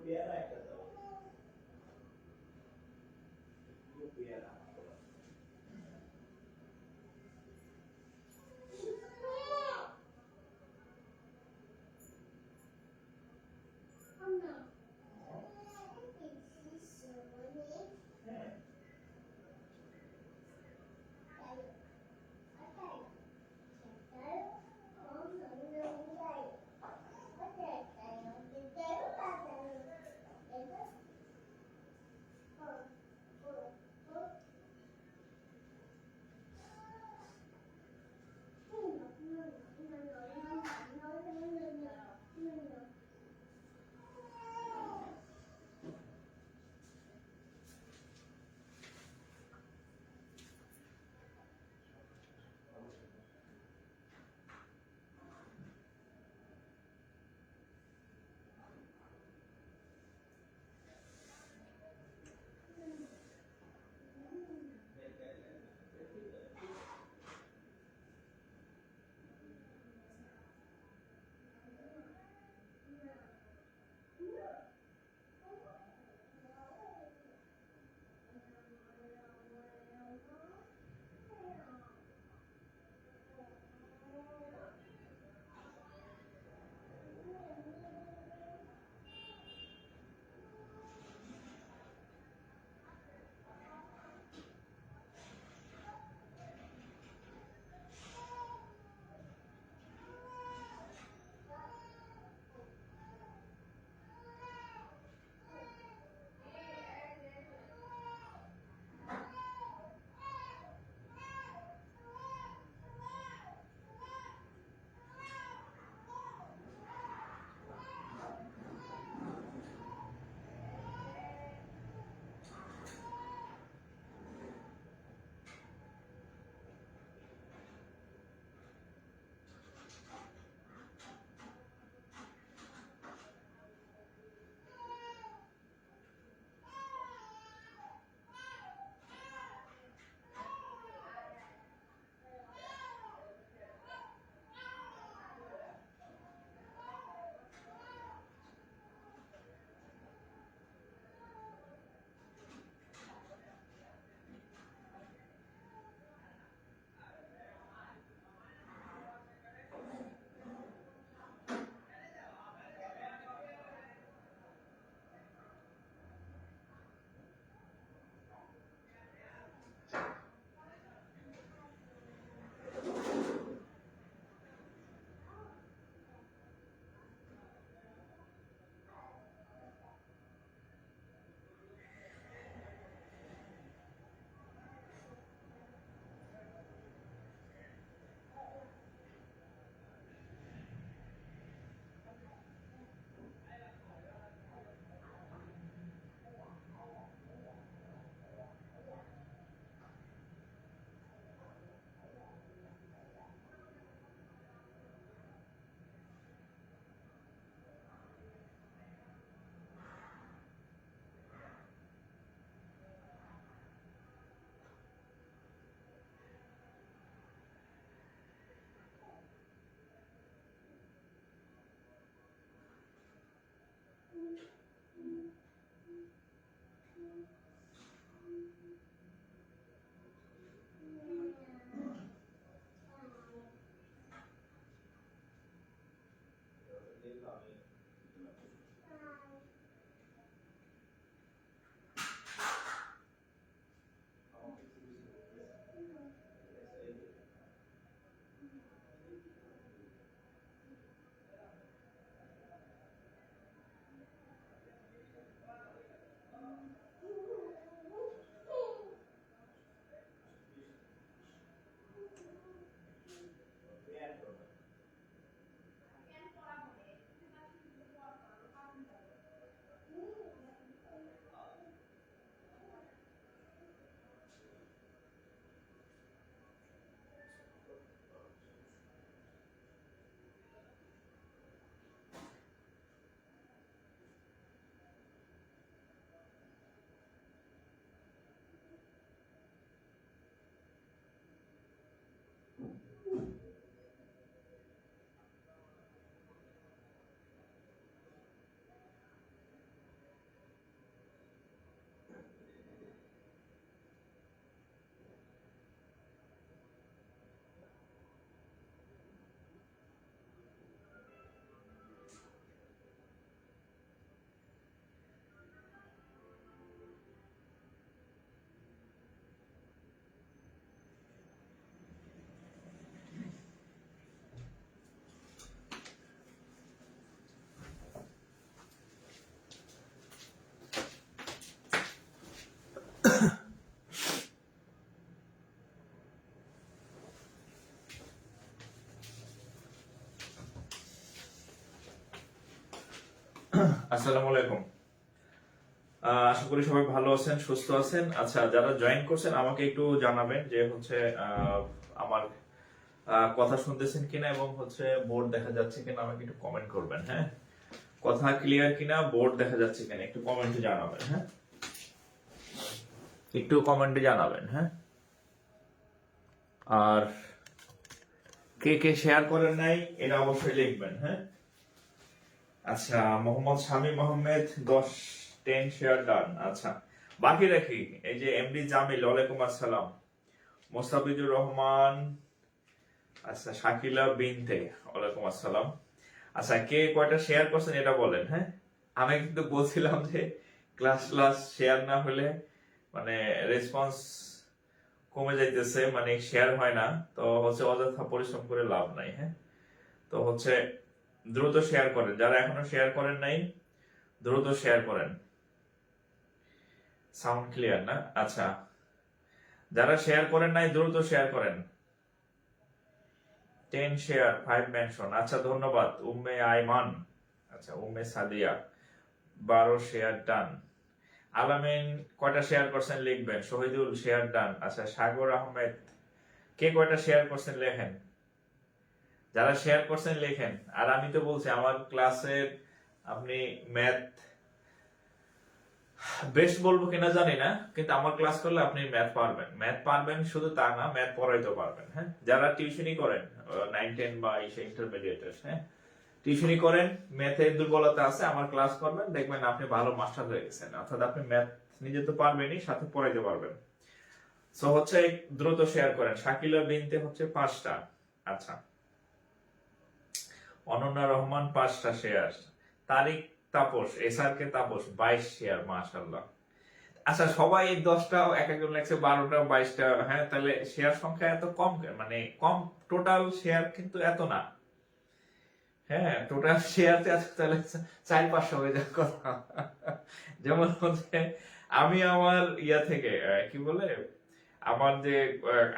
পেয়ারা একটা দাও, পেয়ারা। হ্যাঁ আসসালামু আলাইকুম। আশা করি সবাই ভালো আছেন, সুস্থ আছেন। আচ্ছা, যারা জয়েন করছেন আমাকে একটু জানাবেন যে হচ্ছে আমার কথা শুনতেছেন কিনা এবং হচ্ছে বোর্ড দেখা যাচ্ছে কিনা, আমাকে একটু কমেন্ট করবেন। হ্যাঁ, কথা ক্লিয়ার কিনা, বোর্ড দেখা যাচ্ছে কিনা একটু কমেন্টে জানাবেন। হ্যাঁ, একটু কমেন্টে জানাবেন। হ্যাঁ, আর কে কে শেয়ার করেন নাই এটা অবশ্যই লিখবেন। হ্যাঁ, আচ্ছা, মোহাম্মদ শামীম আহমেদ 10 শেয়ার ডান। আচ্ছা, বাকি রাখি এই যে এমডি জামিল, ওয়ালাইকুম আসসালাম। মোস্তাফিজুর রহমান, আচ্ছা, শাকিলা বিনতে, ওয়ালাইকুম আসসালাম। আচ্ছা, কে কয়টা শেয়ার করছেন এটা বলেন। হ্যাঁ, আমি কিন্তু বলছিলাম যে ক্লাস শেয়ার না হলে মানে রেসপন্স কমে যাইতেছে, মানে শেয়ার হয় না, তো হচ্ছে অযথা পরিশ্রম করে লাভ নাই। হ্যাঁ, তো হচ্ছে দ্রুত শেয়ার করেন, যারা এখনো শেয়ার করেন নাই দ্রুত শেয়ার করেন। সাউন্ড ক্লিয়ার না? আচ্ছা, যারা শেয়ার করেন নাই দ্রুত শেয়ার করেন। 10 শেয়ার 5 মেনশন। আচ্ছা, ধন্যবাদ উম্মে আইমান। আচ্ছা, উম্মে সাদিয়া 12 শেয়ার ডান। আলামিন কয়টা শেয়ার করছেন লিখবেন। Shahidul share done. আচ্ছা, সাগর আহমেদ, কে কয়টা শেয়ার করছেন লেখেন। যারা শেয়ার করছেন লেখেন। আর আমি তো বলছি আমার ক্লাসের আপনি ম্যাথ বেস্ট বলবো কিনা জানি না, কিন্তু আমার ক্লাস করলে আপনি ম্যাথ পারবেন, শুধু তা না, ম্যাথ পড়াইতে পারবেন। হ্যাঁ, যারা টিউশনই করেন 9-10 বা ইন্টারমিডিয়েটের, হ্যাঁ, টিউশনই করেন, ম্যাথে দুর্বলতা আছে, আমার ক্লাস করবেন, দেখবেন আপনি ভালো মাস্টার হয়ে গেছেন। অর্থাৎ আপনি ম্যাথ নিজে তো পারবেনই, সাথে পড়াইতে পারবেন। সো হচ্ছে দ্রুত শেয়ার করেন। শাকিলা বিনতে হচ্ছে 5টা। আচ্ছা, অনন্যা রহমান 5টা শেয়ার। তারিক তাপস, এসআর কে তাপস 22 শেয়ার, মাশাআল্লাহ। আচ্ছা, সবাই 10টা, এক একজন লেখছে 12টা 22টা। হ্যাঁ, তাহলে শেয়ার সংখ্যা এত কম মানে কম, টোটাল শেয়ার কিন্তু এত না। হ্যাঁ, টোটাল শেয়ার তাহলে 400-500 হয়ে যাওয়ার কথা। যেমন হচ্ছে আমি আমার ইয়া থেকে কি বলে, আমার যে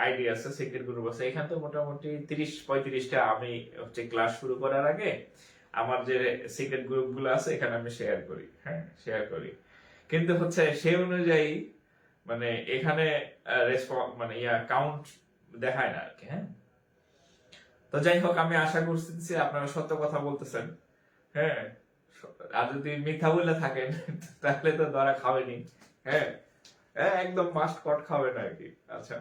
আইডি আছে, সিক্রেট গ্রুপ আছে, এখান থেকে মোটামুটি 30-35টা আমি হচ্ছে ক্লাস শুরু করার আগে আমার যে সিক্রেট গ্রুপ গুলো আছে এখানে আমি শেয়ার করি। হ্যাঁ, শেয়ার করি, কিন্তু হচ্ছে সেই অনুযায়ী মানে এখানে মানে ইয়া কাউন্ট দেখায় না আর কি। হ্যাঁ, তো যাই হোক, আমি আশা করতেছি আপনারা সত্য কথা বলতেছেন। হ্যাঁ, আর যদি মিথ্যা বলে থাকেন তাহলে তো ধরা খাবেনি। হ্যাঁ, একদম মাস্ট কট খাবেন আর কি। আচ্ছা,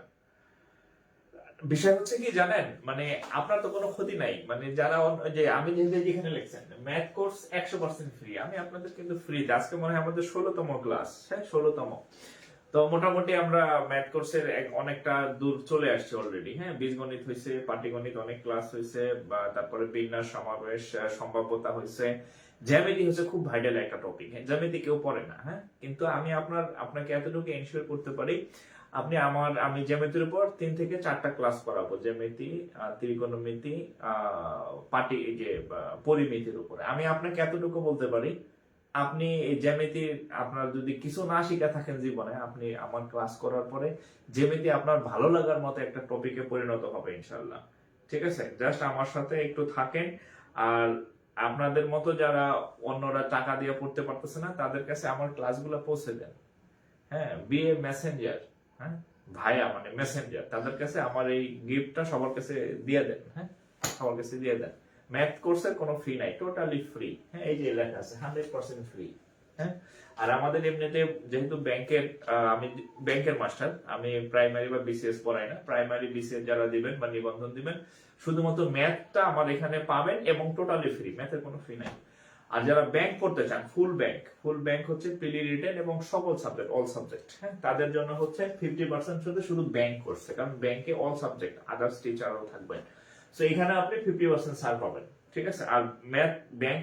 বিষয় হচ্ছে কি জানেন, মানে আপনার তো কোনো ক্ষতি নাই, মানে যারা যে আমি যেখানে লিখছেন ম্যাথ কোর্স 100% ফ্রি, আমি আপনাদের কিন্তু ফ্রি। আজকে মনে হয় আমাদের 16তম ক্লাস। হ্যাঁ, 16তম। তো মোটামুটি আমরা ম্যাথ কোর্সের অনেকটা দূর চলে আসছি অলরেডি। হ্যাঁ, বীজগণিত হয়েছে, পাটিগণিত অনেক ক্লাস হয়েছে, বা তারপরে বিন্যাস, সমাবেশ, সম্ভাব্যতা হয়েছে, জ্যামিতি হচ্ছে খুব ভাইটাল একটা টপিক। হ্যাঁ, জ্যামিতি কেউ পড়ে না। হ্যাঁ, কিন্তু আমি আপনাকে এতটুকু এনশিওর করতে পারি, আমি জ্যামিতির উপর 3 থেকে 4টা ক্লাস করাবো। জ্যামিতি, ত্রিকোণমিতি, পাটি, এই যে পরিমিতির উপরে আমি আপনাকে এতটুকু বলতে পারি, আপনি এই জ্যামিতি আপনার যদি কিছু না শিখে থাকেন জীবনে, আপনি আমার ক্লাস করার পরে জ্যামিতি আপনার ভালো লাগার মতো একটা টপিকে পরিণত হবে ইনশাল্লাহ। ঠিক আছে, জাস্ট আমার সাথে একটু থাকেন। আর আপনাদের মতো যারা অন্যরা টাকা দিয়ে পড়তে পারতেছে না, তাদের কাছে আমার ক্লাসগুলো পৌঁছে দেন। হ্যাঁ, বিএ মেসেঞ্জার, হ্যাঁ, ভাইয়া মানে মেসেঞ্জার, তাদের কাছে আমার এই গিফটটা সবার কাছে দিয়ে দেন। হ্যাঁ, সবার কাছে দিয়ে দেন। ম্যাথ কোর্সের কোনো ফি নাই, টোটালি ফ্রি। হ্যাঁ, এই যে লেখা আছে 100% ফ্রি। হ্যাঁ, আর আমাদের এমনিতে যেহেতু আমি ব্যাংকের মাস্টার, আমি প্রাইমারি বা বিসিএস পড়াই না। প্রাইমারি বিসিএস যারা দিবেন বা নিবন্ধন দিবেন, শুধুমাত্র ম্যাথটা আমার এখানে পাবেন এবং টোটালি ফ্রি, ম্যাথের কোনো ফি নাই। আর যারা ব্যাংক করতে চান, ফুল ব্যাংক হচ্ছে প্রিলি, রিটেন এবং সকল সাবজেক্ট, অল সাবজেক্ট, হ্যাঁ, তাদের জন্য হচ্ছে 50% শুধু ব্যাংক কোর্সে, কারণ ব্যাংকে অল সাবজেক্ট, আদার্স টিচারও থাকবেন। সো এখানে আপনি 50% ছাড় পাবেন। ঠিক আছে, আর ব্যাংক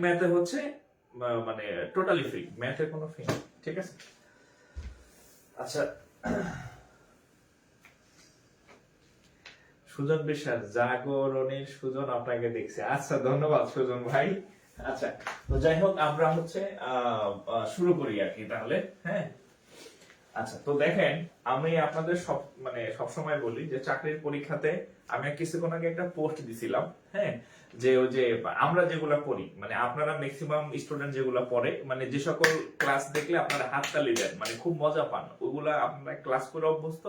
ম্যাথে হচ্ছে মানে টোটালি ফ্রি, ম্যাথের কোনো ফি নেই। ঠিক আছে, আচ্ছা। সুজন বিশ্বাস, জাগরণের সুজন আপনাকে দেখছে। আচ্ছা, ধন্যবাদ সুজন ভাই। আচ্ছা, তো যাই হোক, আমরা হচ্ছে শুরু করি আর কি তাহলে। হ্যাঁ, আচ্ছা, তো দেখেন, আমি আপনাদের সব সময় বলি যে চাকরির পরীক্ষাতে আমি কিছুক্ষণ আগে একটা পোস্ট দিছিলাম। হ্যাঁ, যে ওই যে আমরা যেগুলা করি, মানে আপনারা ম্যাক্সিমাম স্টুডেন্ট যেগুলা পড়ে, মানে যে সকল ক্লাস দেখলে আপনারা হাততালি দেন, মানে খুব মজা পান, ওগুলা আপনারা ক্লাস করে অভ্যস্ত,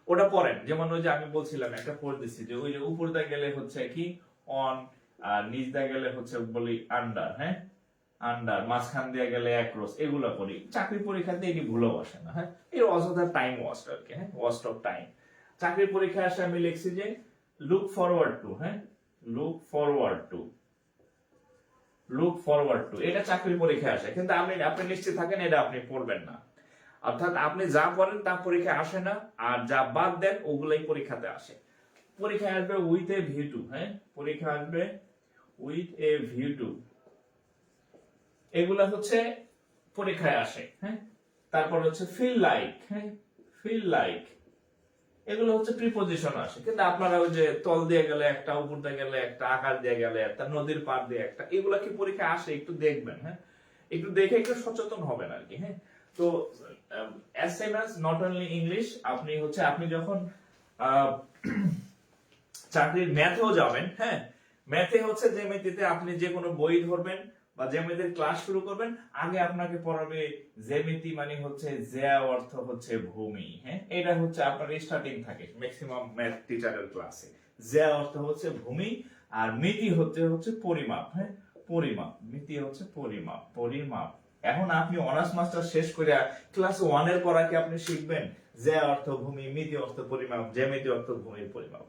ওটা পড়েন। যেমন ওই যে আমি বলছিলাম একটা পড়ে দিচ্ছি যে ওই যে উপর দিয়ে গেলে হচ্ছে কি অন, আর নিচ দিয়ে গেলে হচ্ছে বলি আন্ডার, হ্যাঁ আন্ডার, মাঝখান দিয়ে গেলে অ্যাক্রস, এগুলা করি। চাকরি পরীক্ষাতে এটি ভুলেও আসে না, হ্যাঁ এর অযথা টাইম ওয়াস্ট আর কি, হ্যাঁ ওয়াস্ট অফ টাইম। চাকরির পরীক্ষায় আসে আমি লিখছি যে লুক ফরওয়ার্ড টু, হ্যাঁ look forward to, look forward to, এটা চাকরির পরীক্ষায় আসে, কিন্তু আপনি নিশ্চিত থাকেন এটা আপনি পড়বেন না। অর্থাৎ আপনি যা পড়েন তা পরীক্ষায় আসে না, আর যা বাদ দেন ওগুলাই পরীক্ষাতে আসে। পরীক্ষায় আসবে উইথ এ ভিউ টু, হ্যাঁ পরীক্ষা আসবে উইথ এ ভিউ টু, এগুলা হচ্ছে পরীক্ষায় আসে, হ্যাঁ। তারপর হচ্ছে ফিল লাইক, হ্যাঁ ফিল লাইক, এগুলো হচ্ছে প্রিপজিশন আসে। কিন্তু আপনারা ওই যে তল দিয়ে গেলে একটা, উপর দিয়ে গেলে একটা, আকাশ দিয়ে গেলে একটা, নদীর পার দিয়ে একটা, এগুলা কি পরীক্ষা আসে একটু দেখবেন, হ্যাঁ একটু দেখে একটু সচেতন হবেন আর কি, হ্যাঁ। তো as same as not only English, আপনি যখন চাকরির ম্যাথেও যাবেন, হ্যাঁ ম্যাথে হচ্ছে জ্যামিতিতে আপনি যে কোনো বই ধরবেন বা জ্যামিতির ক্লাস শুরু করবেন, আগে আপনাকে পড়াবে জ্যামিতি, মানে হচ্ছে জ্যা অর্থ হচ্ছে ভূমি, হ্যাঁ এটা হচ্ছে আপনার স্টার্টিং থাকে ম্যাক্সিমাম ম্যাথ টিচারের ক্লাসে। জ্যা অর্থ হচ্ছে ভূমি, আর মিতি হচ্ছে পরিমাপ, হ্যাঁ পরিমাপ, মিতি হচ্ছে পরিমাপ, পরিমাপ। এখন আপনি অনার্স মাস্টার শেষ করে ক্লাস 1 এর পড়া কি আপনি শিখবেন জ্যা অর্থ ভূমি, মিতি অর্থ পরিমাপ, জ্যামিতি অর্থ ভূমির পরিমাপ?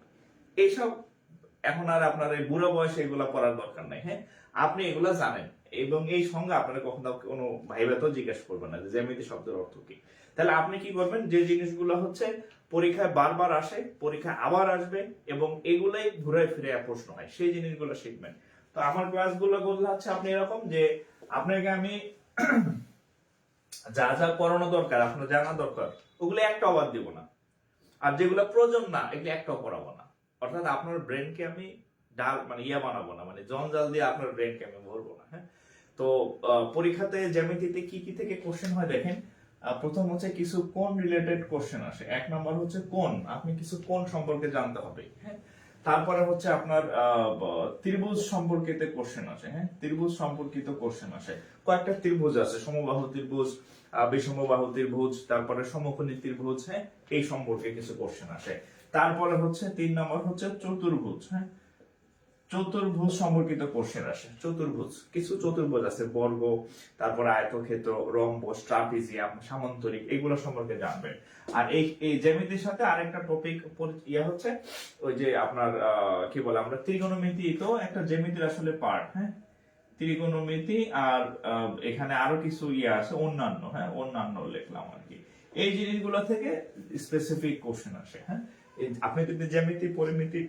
এইসব এখন আর আপনার এই বুড়ো বয়সে এগুলা পড়ার দরকার নাই, হ্যাঁ আপনি এগুলা জানেন, এবং এই সঙ্গে আপনারা কখনো কোনো ভাইবা তো জিজ্ঞেস করবেন না যে জ্যামিতি শব্দের অর্থ কি। তাহলে আপনি কি করবেন, যে জিনিসগুলো হচ্ছে পরীক্ষায় বারবার আসে, পরীক্ষা আবার আসবে, এবং এগুলাই ঘুরে ফিরে প্রশ্ন হয়, সেই জিনিসগুলো শিখবেন। তো আমার ক্লাসগুলো হচ্ছে আপনি এরকম যে আপনাকে আমি যা যা পড়ানো দরকার, আপনার জানা দরকার, ওগুলো একটাও বাদ দিব না, আর যেগুলো প্রয়োজন না এগুলো একটাও পড়াবো না। অর্থাৎ আপনার ব্রেনকে আমি ডাল মানে বানাবো না, মানে জঞ্জাল দিয়ে আপনার ব্রেনকে আমি ভরবো না, হ্যাঁ। তো পরীক্ষাতে জ্যামিতিতে কি কি থেকে কোশ্চেন হয় দেখেন। প্রথম হচ্ছে কিছু কোণ রিলেটেড কোশ্চেন আসে। 1 নম্বর হচ্ছে কোণ, আপনি কিছু কোণ সম্পর্কে জানতে হবে, হ্যাঁ। তারপরে হচ্ছে আপনার ত্রিভুজ সম্পর্কিত কোশ্চেন আসে, হ্যাঁ ত্রিভুজ সম্পর্কিত কোশ্চেন আসে। কয়েকটা ত্রিভুজ আছে, সমবাহু ত্রিভুজ, বিষমবাহু ত্রিভুজ, তারপরে সমকোণী ত্রিভুজ, হ্যাঁ এই সম্পর্কে কিছু কোশ্চেন আসে। তারপরে হচ্ছে 3 নম্বর হচ্ছে চতুর্ভুজ, হ্যাঁ চতুর্ভুজ সম্পর্কিত কোশ্চেন আসে। চতুর্ভুজ, কিছু চতুর্ভুজ আছে, বর্গ, তারপরে আয়তক্ষেত্র, রম্বস, ট্রাপিজিয়াম, সামান্তরিক, এগুলো সম্পর্কে জানবেন। আর এই জ্যামিতির সাথে আরেকটা টপিক হচ্ছে ওই যে আপনার কি বলে, আমরা ত্রিকোণমিতি তো একটা জ্যামিতির আসলে পার্ট, হ্যাঁ ত্রিকোণমিতি। আর এখানে আরো কিছু আছে অন্যান্য, হ্যাঁ অন্যান্য লিখলাম আর কি। এই জিনিসগুলো থেকে স্পেসিফিক কোশ্চেন আসে, হ্যাঁ আপনি যদি জ্যামিতি পরিমিতি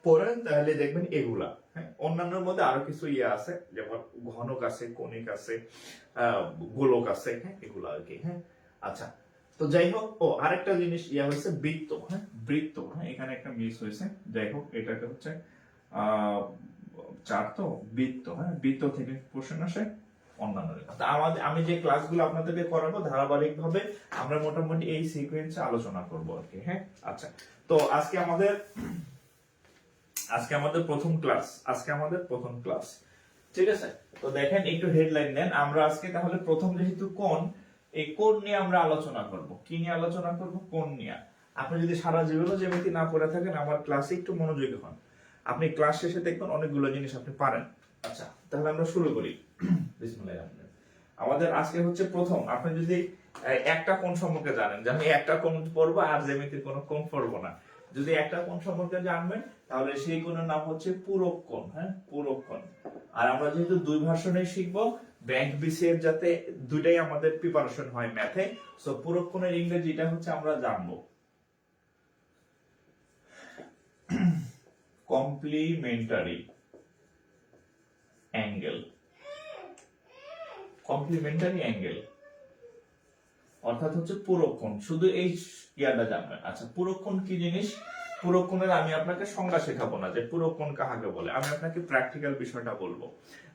পড়েন তাহলে দেখবেন এগুলা, হ্যাঁ অন্যান্যর মধ্যে আরো কিছু আছে, যেমন ঘনক আছে, কণিক আছে, গোলক আছে, হ্যাঁ এগুলা আর কি, হ্যাঁ। আচ্ছা, তো যাই হোক, আরেকটা জিনিস হয়েছে বৃত্ত, হ্যাঁ বৃত্ত, হ্যাঁ এখানে একটা মিস হয়েছে, যাই হোক এটাকে হচ্ছে চার তো বৃত্ত, হ্যাঁ বৃত্ত থেকে কোশ্চেন আসে অন্যান্য। আমি যে ক্লাসগুলো আপনাদেরকে করাবো ধারাবাহিক ভাবে আমরা মোটামুটি এই সিকোয়েন্সে আলোচনা করবো আর কি, হ্যাঁ। আচ্ছা, তো আজকে আমাদের প্রথম ক্লাস, ঠিক আছে। তো দেখেন একটু হেডলাইন নেন। আমরা আজকে তাহলে প্রথম যেহেতু কোণ, এই কোণ নিয়ে আমরা আলোচনা করব। কি নিয়ে আলোচনা করব? কোণ নিয়ে। আপনি যদি সারা জীবনও জ্যামিতি না পড়ে থাকেন, আমার ক্লাসে একটু মনোযোগী হন, আপনি ক্লাস শেষে দেখবেন অনেকগুলো জিনিস আপনি পারেন। আচ্ছা, তাহলে আমরা শুরু করি। বিসমিল্লাহির রহমানির রহিম। আমাদের আজকে হচ্ছে প্রথম, আপনি যদি একটা কোণ সম্পর্কে জানেন যে আমি একটা কোণ পড়বো আর জ্যামিতির কোনো কোণ পড়বো না, যদি একটা কোণ সম্পর্কে জানবেন তাহলে সেই কোণের নাম হচ্ছে পূরক কোণ, হ্যাঁ পূরক কোণ। আর আমরা যেহেতু দুই ভার্সনে শিখবো, ব্যাংক বিসিএস যাতে দুইটাই আমাদের প্রিপারেশন হয় ম্যাথে, সো পূরক কোণের ইংরেজিটা হচ্ছে আমরা জানবো কমপ্লিমেন্টারি অ্যাঙ্গেল। কমপ্লিমেন্টারি অ্যাঙ্গেল অর্থাৎ হচ্ছে পূরক কোণ, শুধু এই ইয়াটা জানবেন। আচ্ছা, পূরক কোণ কি জিনিস? পূরক কোণের আমি আপনাকে সংজ্ঞা শেখাবো না যে পূরক কোণ কাহাকে বলে, আমি আপনাকে প্র্যাকটিক্যাল বিষয়টা বলবো।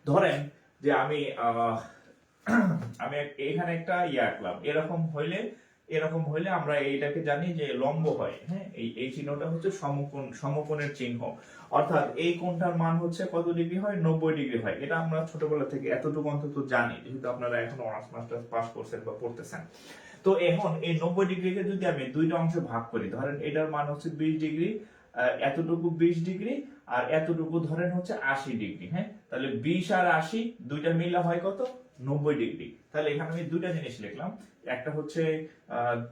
ধরেন যে আমি এখানে একটা আঁকলাম, এরকম হইলে আমরা এইটাকে জানি যে লম্ব হয়, হ্যাঁ এই চিহ্নটা হচ্ছে সমকোণের চিহ্ন। অর্থাৎ এই কোণটার মান হচ্ছে কত ডিগ্রি হয়, 90 ডিগ্রি হয়। এটা আমরা ছোটবেলা থেকে এতটুকু অন্তত জানি, যেহেতু আপনারা এখন অনার্স মাস্টার্স পাস করছেন বা পড়তেছেন। তো এখন এই 90 ডিগ্রিকে যদি আমি দুইটা অংশে ভাগ করি, ধরেন এটার মান হচ্ছে 20 ডিগ্রি, এতটুকু 20 ডিগ্রি, আর এতটুকু ধরেন হচ্ছে 80 ডিগ্রি। হ্যাঁ, তাহলে 20 আর 80 দুইটা মিলা হয় কত, 90 ডিগ্রি। তাহলে এখানে আমি দুইটা জিনিস লিখলাম, একটা হচ্ছে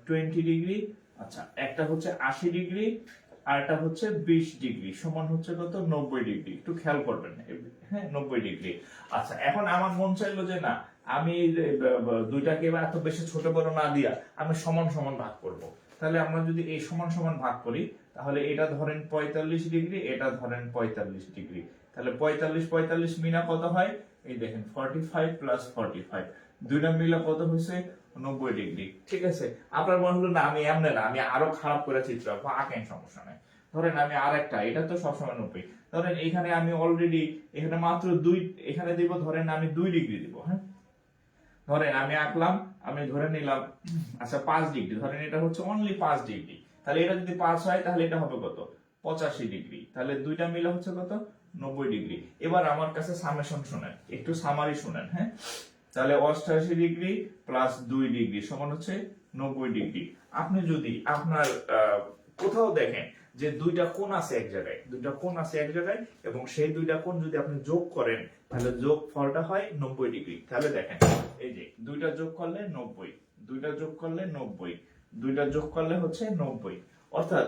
20 ডিগ্রি, আচ্ছা একটা হচ্ছে 80 ডিগ্রি, আর একটা হচ্ছে 20 ডিগ্রি, সমান হচ্ছে কত, 90 ডিগ্রি। একটু খেয়াল করবেন, হ্যাঁ 90 ডিগ্রি। আচ্ছা এখন আমার মন চাইলো যে না, আমি দুইটাকে এবার এত বেশি ছোট বড় না দিয়া আমি সমান সমান ভাগ করব। তাহলে আমরা যদি এই সমান সমান ভাগ করি, তাহলে এটা ধরেন 45 ডিগ্রি, এটা ধরেন 45 ডিগ্রি। তাহলে 45 45 মিলা কত হয়, এই দেখেন 45 প্লাস 45, দুইটা মিলা কত হয়েছে, 90 ডিগ্রি। ঠিক আছে, আপনার মনে হলো না আমি এমনি না, আমি আরো খারাপ করে চিত্র আঁকবো, আঁকেন সমস্যা নাই। ধরেন আমি আরেকটা, এটা তো সবসময় 90, ধরেন এখানে আমি অলরেডি এখানে মাত্র 2, এখানে দিব ধরেন আমি 2 ডিগ্রি দিব। হ্যাঁ, ধরেন আমি আঁকলাম, আমি ধরে নিলাম আচ্ছা 5 ডিগ্রি, ধরেন এটা হচ্ছে অনলি 5 ডিগ্রি। তাহলে এটা যদি 5 হয় তাহলে এটা হবে কত, 85 ডিগ্রি। তাহলে দুইটা মিলে হচ্ছে কত, 90 ডিগ্রি। এবার আমার কাছে সামেশন শুনেন, একটু সামারি শুনেন। হ্যাঁ, তাহলে 88 ডিগ্রি প্লাস 2 ডিগ্রি সমান হচ্ছে 90 ডিগ্রি। আপনি যদি আপনার কোথাও দেখেন যে দুইটা কোণ আছে এক জায়গায়, দুইটা কোণ আছে এক জায়গায়, এবং সেই দুইটা কোণ যদি আপনি যোগ করেন তাহলে যোগ ফলটা হয় 90 ডিগ্রি। তাহলে দেখেন এই যে দুইটা যোগ করলে 90, দুইটা যোগ করলে 90, দুইটা যোগ করলে হচ্ছে 90। অর্থাৎ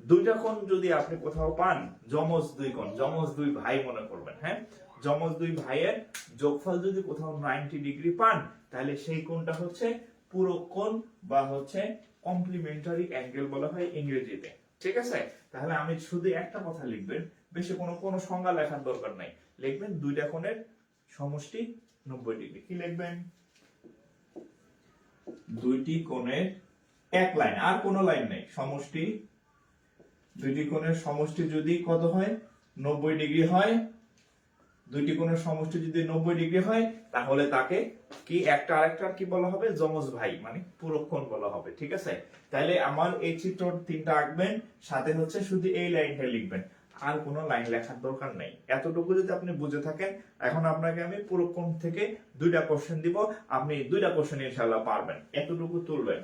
দুইটা কোণ যদি আপনি কোথাও পান, যমজ দুই কোণ, যমজ দুই ভাই মনে করবেন। হ্যাঁ, যমজ দুই ভাইয়ের যোগফল যদি কোথাও 90 ডিগ্রি পান, তাহলে সেই কোণটা হচ্ছে পূরক কোণ বা হচ্ছে কমপ্লিমেন্টারি অ্যাঙ্গেল বলা হয় ইংরেজিতে। ঠিক আছে, তাহলে আমি শুধু একটা কথা লিখবেন, বেশি কোনো সংজ্ঞা লেখার দরকার নাই, লিখবেন দুইটা কোণের সমষ্টি 90 ডিগ্রি। কি লিখবেন, দুইটি কোণের, এক লাইন আর কোনো লাইন নেই, সমষ্টি, দুইটি কোণের সমষ্টি যদি কত হয়, 90 ডিগ্রি হয়, দুইটি কোণের সমষ্টি যদি 90 ডিগ্রি হয়, তাহলে তাকে কি একটা আরেকটার কি বলা হবে, যমজ ভাই, মানে পূরক কোণ বলা হবে। ঠিক আছে, তাহলে আমার এই চিত্র তিনটা আঁকবেন, সাথে হচ্ছে শুধু এই লাইনটা লিখবেন, আর কোনো লাইন লেখার দরকার নেই। এতটুকু যদি আপনি বুঝে থাকেন, এখন আপনাকে আমি পূরক কোণ থেকে দুইটা কোশ্চেন দিব, আপনি দুইটা কোশ্চেন ইনশাআল্লাহ পারবেন। এতটুকু তুলবেন,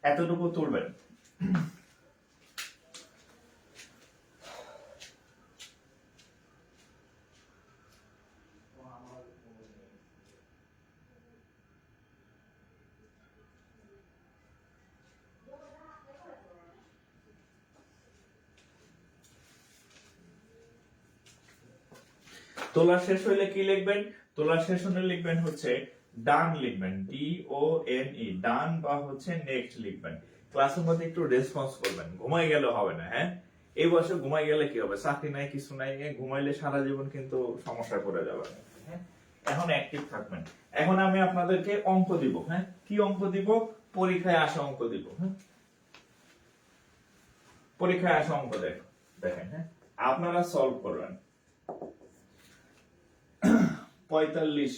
এতটুকু তুলবেন। তোলা শেষ হইলে কি লিখবেন, তোলা শেষ হলে লিখবেন হচ্ছে ডান, লিখবেন DONE, ডান, বা হচ্ছে নেক্সট লিখবেন। ক্লাসের মধ্যে একটু রেসপন্স করবেন, ঘুমাই গেলে হবে না। হ্যাঁ, এই বয়সে ঘুমাই গেলে কি হবে, চাকরি নাই কিছু নাই, ঘুমাইলে সারা জীবন কিন্তু সমস্যা করে যাবে। হ্যাঁ, এখন অ্যাক্টিভ থাকবেন। এখন আমি আপনাদেরকে অঙ্ক দিব। হ্যাঁ, কি অঙ্ক দিব, পরীক্ষায় আসা অঙ্ক দিব। হ্যাঁ, পরীক্ষায় আসা অঙ্ক দেখেন। হ্যাঁ, আপনারা সলভ করবেন। 35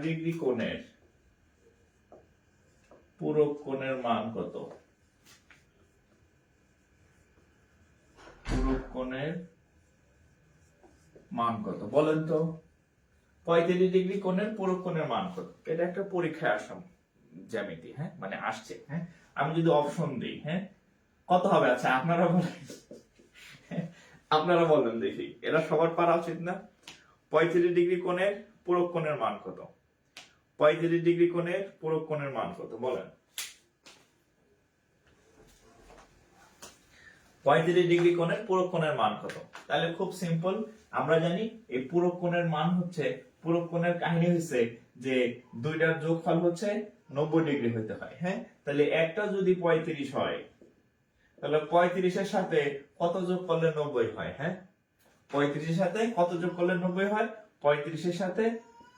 ডিগ্রি কোণের পূরক কোণের মান কত, পূরক কোণের মান কত বলেন তো, 35 ডিগ্রি কোণের পূরক কোণের মান কত? এটা একটা পরীক্ষায় আসা জ্যামিতি। হ্যাঁ, মানে আসছে। হ্যাঁ, আমি যদি অপশন দিই, হ্যাঁ কত হবে, আচ্ছা আপনারা বলেন, আপনারা বলেন দেখি, এটা সবার পারা উচিত না? 35 ডিগ্রি কোণের পূরক কোণের মান কত, 35 ডিগ্রি কোণের পূরক কোণের মান কত বলেন। 35 ডিগ্রি কোণের পূরক কোণের মান কত? তাহলে খুব সিম্পল, আমরা জানি এই পূরক কোণের মান হচ্ছে, পূরক কোণের কাহিনী হচ্ছে যে দুইটার যোগফল হচ্ছে 90 ডিগ্রি হতে হয়। হ্যাঁ, তাহলে একটা যদি 35 হয়, তাহলে 35 এর সাথে কত যোগ করলে 90 হয়? হ্যাঁ, 35 এর সাথে কত যোগ করলে 90 হয়? 35 এর সাথে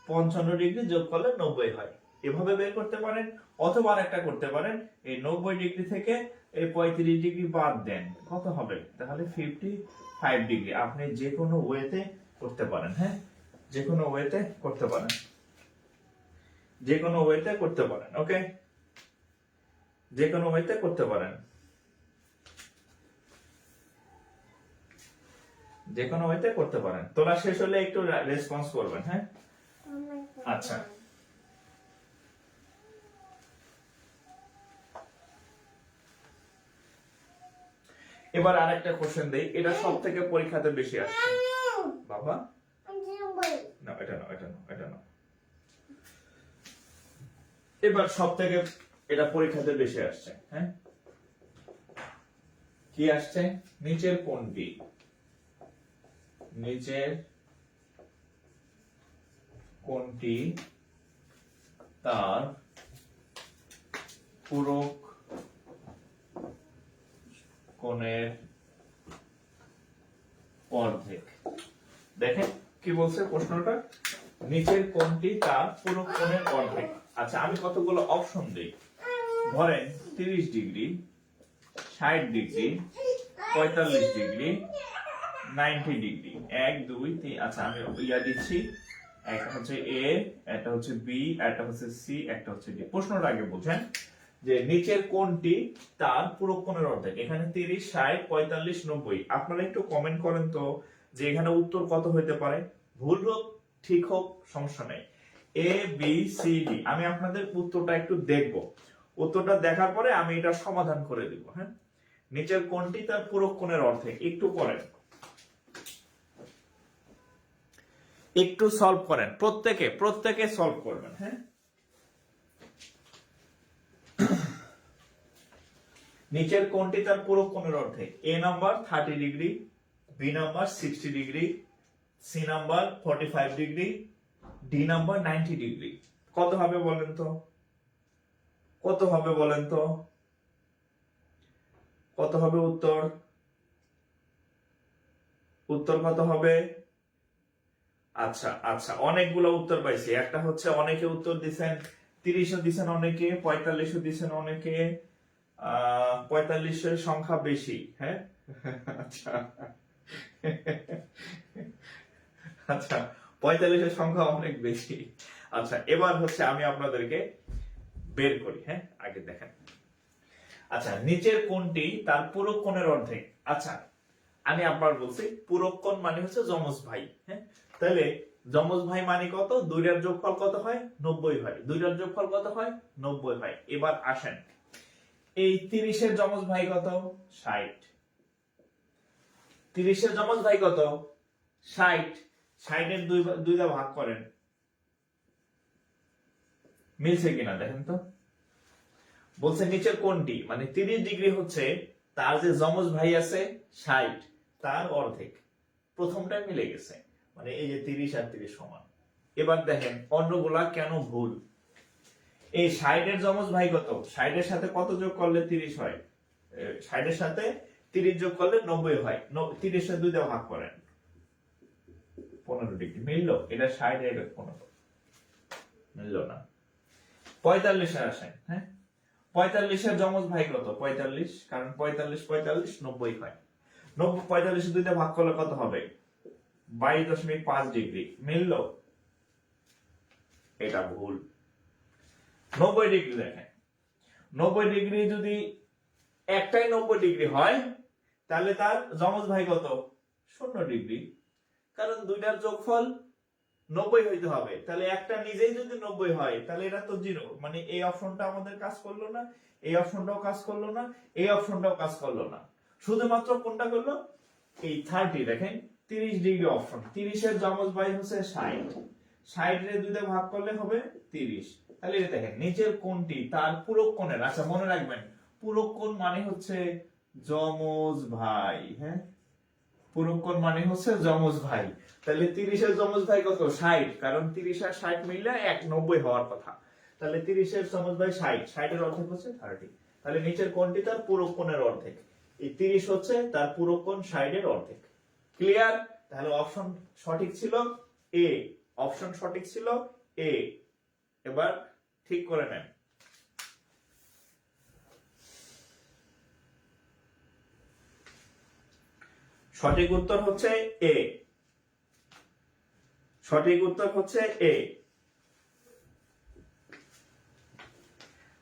55 ডিগ্রি যোগ করলে 90 হয়। এভাবে বের করতে পারেন, অথবা একটা করতে পারেন, এই 90 ডিগ্রি থেকে এই 35 ডিগ্রি বাদ দেন, কত হবে? তাহলে 55 ডিগ্রি। আপনি যে কোনো ওয়েতে করতে পারেন। হ্যাঁ, যে কোনো ওয়েতে করতে পারেন, যে কোনো ওয়েতে করতে পারেন। ওকে, যে কোনো ওয়েতে করতে পারেন। যে কোনো ওয়েতে করতে পারেন। তোলা শেষ হলে একটু রেসপন্স করবেন, হ্যাঁ? আচ্ছা, এবার আরেকটা কোশ্চেন দেই, এটা সব থেকে পরীক্ষাতে বেশি আসছে। বাবা না, এটা না, এটা না, এটা না। এবার সব থেকে এটা পরীক্ষাতে বেশি আসছে, হ্যাঁ? কি আসছে? নিচের কোনটি তার পূরক কোণের অর্ধেক? দেখেন কি বলছে প্রশ্নটা, নিচের কোণটি তার পূরক কোণের অর্ধেক। আচ্ছা, আমি কতগুলো অপশন দিই। ধরেন 30 ডিগ্রি, 60 ডিগ্রি, 45 ডিগ্রি, 90 ডিগ্রি, 1 2 3। আচ্ছা, আমি ইয়া দিচ্ছি, একটা হচ্ছে এ, একটা হচ্ছে বি, একটা হচ্ছে সি, একটা হচ্ছে ডি। প্রশ্নটা আগে বুঝেন যে নিচের কোণটি তার পূরক কোণের অর্ধেক। এখানে 30, 60, 45, 90। আপনারা একটু কমেন্ট করেন তো যে এখানে উত্তর কত হতে পারে। ভুল হোক ঠিক হোক সমস্যা নেই, এ বি সি ডি। আমি আপনাদের উত্তরটা একটু দেখব, উত্তরটা দেখার পরে আমি এটা সমাধান করে দিব, হ্যাঁ? নিচের কোণটি তার পূরক কোণের অর্ধেক। একটু করেন, একটু সলভ করেন, প্রত্যেকে সলভ করবেন, হ্যাঁ? নিচের কোণটি তার পূরক কোণের অর্ধেক। A number 30 degree, B number 60 degree, C number 45 degree, D number 90 degree. কত হবে বলেন তো? কত হবে বলেন তো? কত হবে উত্তর? উত্তর কত হবে? আচ্ছা আচ্ছা, অনেকগুলো উত্তর পাইছি। একটা হচ্ছে অনেকে উত্তর দিছেন 30ও দিছেন, অনেকে 45ও দিছেন, অনেকে 45 এর সংখ্যা বেশি, হ্যাঁ? আচ্ছা আচ্ছা, 45 এর সংখ্যা অনেক বেশি। আচ্ছা, এবার হচ্ছে আমি আপনাদেরকে বের করি, হ্যাঁ? আগে দেখেন। আচ্ছা, নিচের কোণটি তার পূরক কোণের অর্ধেক। আচ্ছা, আমি আবার বলছি, পূরক কোণ মানে হচ্ছে যমজ ভাই, হ্যাঁ? তাহলে যমজ ভাই মানে কত? দুইটার যোগফল কত হয়? 90 হয়। দুইটার যোগফল কত হয়? 90 হয়। এবার আসেন, এই 30 এর যমজ ভাই কত? 60। 30 এর যমজ ভাই কত? 60। 60 এর দুইটা ভাগ করেন, মিলছে কিনা দেখেন তো। বলছে নিচের কোণটি মানে 30 ডিগ্রি হচ্ছে তার যে যমজ ভাই আছে 60, তার অর্ধেক। প্রথমটা মিলে গেছে, মানে এই যে 30 আর 30 সমান। এবার দেখেন অন্যগুলা কেন ভুল। এই 60 এর যমজ ভাই কত? 60 এর সাথে কত যোগ করলে 30 হয়? 60 এর সাথে 30 যোগ করলে 90 হয়। 30 এর দুইটা ভাগ করেন, 15 ডিগ্রি। মিললো? এটা 60, এটা 15। মিললো না। 45 এ আসেন, হ্যাঁ? 45 এর যমজ ভাই কত? 45, কারণ 45 45 90 হয়। 45 এর দুইটা ভাগ করলে কত হবে? 22.5 ডিগ্রি। মিললো? এটা ভুল। 90 ডিগ্রি দেখেন, 90 ডিগ্রি যদি একটাই 90 ডিগ্রি হয় তাহলে তার যমজ ভাই কত? 0 ডিগ্রি, কারণ দুইটার যোগফল 90 হইতে হবে। তাহলে একটা নিজেই যদি 90 হয় তাহলে এটা তো 0, মানে এই অপশনটা আমাদের কাজ করলো না, এই অপশনটাও কাজ করলো না, এই অপশনটাও কাজ করলো না। শুধুমাত্র কোনটা করলো? এই 30। দেখেন 30 ডিগ্রি অপশন। 30 এর যমজ ভাই হচ্ছে 60, 60 এর দুইটা ভাগ করলে হবে 30। তাহলে এটা দেখেন নিচের কোণটি তার পূরক কোণের। আচ্ছা, মনে রাখবেন পূরক কোণ মানে হচ্ছে যমজ ভাই, হ্যাঁ? পূরক কোণ মানে হচ্ছে যমজ ভাই। তাহলে 30 এর যমজ ভাই কত? 60, কারণ 30 আর 60 মিললে 90 হওয়ার কথা। তাহলে 30 এর যমজ ভাই 60, 60 এর অর্ধেক হচ্ছে 30। তাহলে নিচের কোণটি তার পূরক কোণের অর্ধেক। এই 30 হচ্ছে তার পূরক কোণ 60 এর অর্ধেক। ক্লিয়ার? তাহলে অপশন সঠিক ছিল এ, অপশন সঠিক ছিল এ। এবার ঠিক করে নেন। সঠিক উত্তর হচ্ছে এ, সঠিক উত্তর হচ্ছে এ।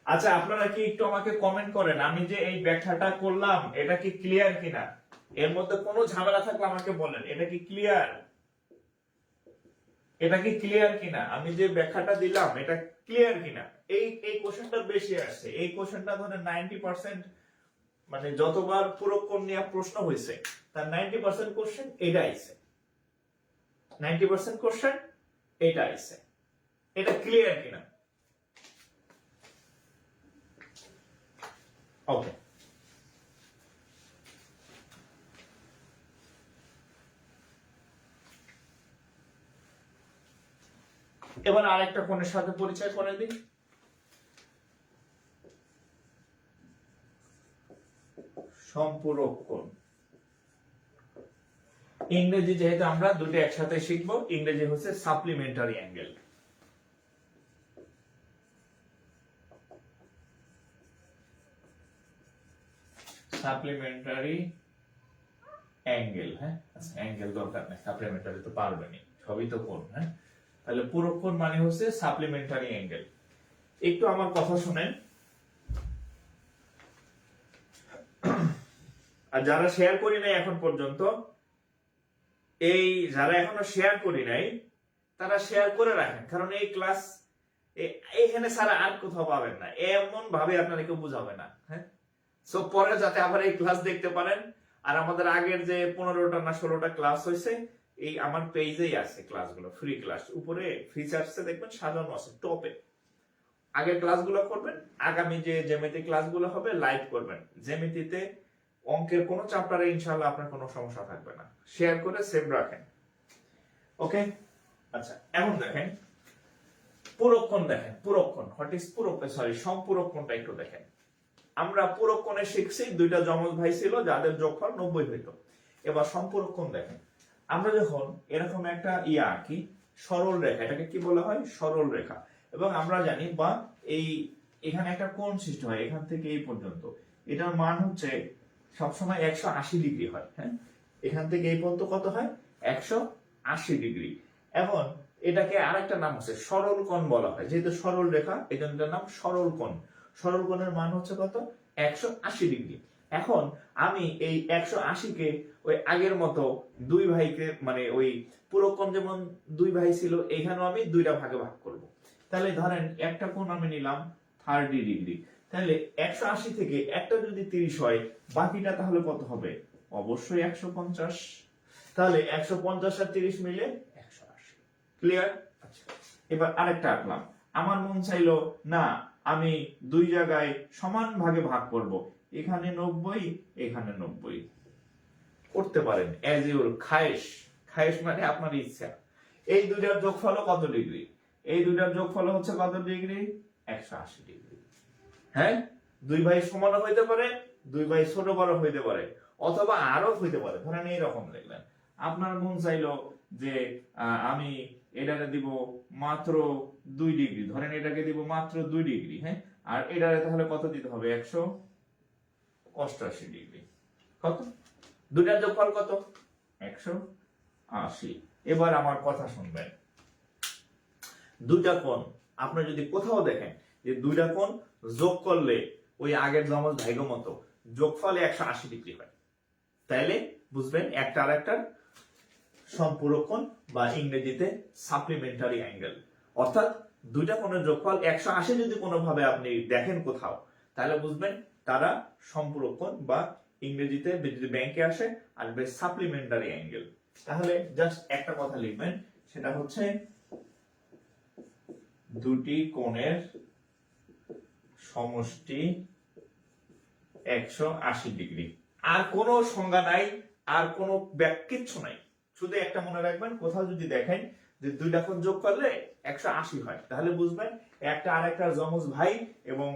আচ্ছা, আপনারা কি একটু আমাকে কমেন্ট করেন আমি যে এই ব্যাখ্যাটা করলাম এটা কি ক্লিয়ার কিনা? এর মধ্যে কোনো ঝামেলা থাকলে আমাকে বলেন। এটা কি ক্লিয়ার? এটা কি ক্লিয়ার কিনা? আমি যে ব্যাখ্যাটা দিলাম এটা ক্লিয়ার কিনা? এই কোশ্চেনটা বেশি আসছে। এই কোশ্চেনটা ধরেন 90% মানে যতবার পুরোক্ষণ নিয়ে প্রশ্ন হয়েছে তার 90% কোশ্চেন এটা আইছে। 90% কোশ্চেন এটা আইছে। এটা ক্লিয়ার কিনা? ওকে, এবার আরেকটা কোণের সাথে পরিচয় করে দিই। সম্পূরক কোণ। ইংরেজি যেহেতু আমরা দুটো একসাথে শিখবো, ইংরেজি হচ্ছে সাপ্লিমেন্টারি অ্যাঙ্গেল। সাপ্লিমেন্টারি অ্যাঙ্গেল, হ্যাঁ আচ্ছা অ্যাঙ্গেল দরকার নেই, সাপ্লিমেন্টারি তো পারবেনই, সবই তো কোণ। হ্যাঁ তাহলে পুরো কোণ মানে হচ্ছে সাপ্লিমেন্টারি অ্যাঙ্গেল। একটু আমার কথা শুনেন, আর যারা শেয়ার করি নাই এখন পর্যন্ত, এই যারা এখনো শেয়ার করি নাই তারা শেয়ার করে রাখেন, কারণ এই ক্লাস এইখানে ছাড়া আর কোথাও পাবেন না, এমন ভাবে আপনারা কেউ বুঝাবে না। হ্যাঁ সো পরে যাতে আবার এই ক্লাস দেখতে পারেন। আর আমাদের আগের যে 15টা না 16টা ক্লাস হয়েছে এই আমার পেজেই আছে ক্লাসগুলো, ফ্রি ক্লাস, উপরে ফিচার্সে দেখবেন সাজানো আছে টপে। আগের ক্লাসগুলো করবেন, আগামী যে জ্যামিতি ক্লাসগুলো হবে লাইভ করবেন। জ্যামিতিতে অঙ্কের কোনো চ্যাপ্টারে ইনশাআল্লাহ আপনার কোনো সমস্যা থাকবে না। শেয়ার করে সেভ রাখেন। ওকে আচ্ছা, এখন দেখেন পুরোক্ষণ। দেখেন পুরোক্ষণ, হোয়াট ইজ সম্পূরকক্ষণটা একটু দেখেন। আমরা পুরোক্ষণে শিখছি দুইটা যমজ ভাই ছিল যাদের যোগফল 90 হইতো। এবার সম্পূরকক্ষণ দেখেন, আমরা যখন এরকম একটা আঁকি সরল রেখা, এটাকে কি বলা হয়? সরল রেখা। এবং আমরা জানি বা এই এখানে একটা কোণ সৃষ্টি হয় এখান থেকে এই পর্যন্ত, এটার মান হচ্ছে সবসময় 180 ডিগ্রি হয়। হ্যাঁ এখান থেকে এই পর্যন্ত কত হয়? 180 ডিগ্রি। এখন এটাকে আরেকটা নাম হচ্ছে সরল কোণ বলা হয়, যেহেতু সরল রেখা এই জন্য এটার নাম সরল কোণ। সরল কোণের মান হচ্ছে কত? 180 ডিগ্রি। এখন আমি এই 180 কে ওই আগের মতো দুই ভাইকে, মানে ওই পুরোক্ষণ যেমন দুই ভাই ছিল এখানেও আমি দুইটা ভাগে ভাগ করব। তাহলে ধরেন একটা কোণ আমি নিলাম 30 ডিগ্রি, তাহলে 180 থেকে একটা যদি 30 হয় বাকিটা তাহলে কত হবে? অবশ্যই 150। তাহলে 150 আর 30 মিলে 180। ক্লিয়ার? আচ্ছা এবার আরেকটা আঁকলাম। আমার মন চাইলো না আমি দুই জায়গায় সমান ভাগে ভাগ করব, এখানে 90 এখানে 90 করতে পারেন, এজ ইউর খায়েশ। খায়েশ মানে আপনার ইচ্ছা। এই দুইটার যোগফল কত ডিগ্রি? এই দুইটার যোগফল হচ্ছে কত ডিগ্রি? 180 ডিগ্রি। হ্যাঁ দুই ভাই সমান হইতে পারে, দুই ভাই ছোট বড় হইতে পারে, অথবা আরো হইতে পারে। ধরেন এইরকম দেখলেন, আপনার মন চাইলো যে আমি এটাকে দিব মাত্র 2 ডিগ্রি, ধরেন এটাকে দিব মাত্র 2 ডিগ্রি। হ্যাঁ আর এটারে তাহলে কত দিতে হবে? 188 ডিগ্রি। কত? দুইটার যোগফল কত? 180। এবার আমার কথা শুনবেন, দুইটা কোণ আপনি যদি কোথাও দেখেন যে দুইটা কোণ যোগ করলে ওই আগের যমজ ভাইগো মতো যোগফলে 180 ডিগ্রি হয়, তাইলে বুঝবেন একটা আর একটা সম্পূরক কোণ বা ইংরেজিতে সাপ্লিমেন্টারি অ্যাঙ্গেল। অর্থাৎ দুইটা কোণের যোগফল 180 যদি কোনোভাবে আপনি দেখেন কোথাও, তাহলে বুঝবেন তারা সম্পূরক কোণ বা ইংরেজিতে যদি ব্যাংকে আসে আসবে সাপ্লিমেন্টারি অ্যাঙ্গেল। তাহলে জাস্ট একটা কথা লিখবেন, সেটা হচ্ছে দুটি কোণের সমষ্টি 180 ডিগ্রি। আর কোনো সংজ্ঞা নাই, আর কোনো কিচ্ছু নাই, শুধু একটা মনে রাখবেন, কোথাও যদি দেখেন যে দুইটা কোণ যোগ করলে 180 হয়, তাহলে বুঝবেন একটা আর একটা যমজ ভাই, এবং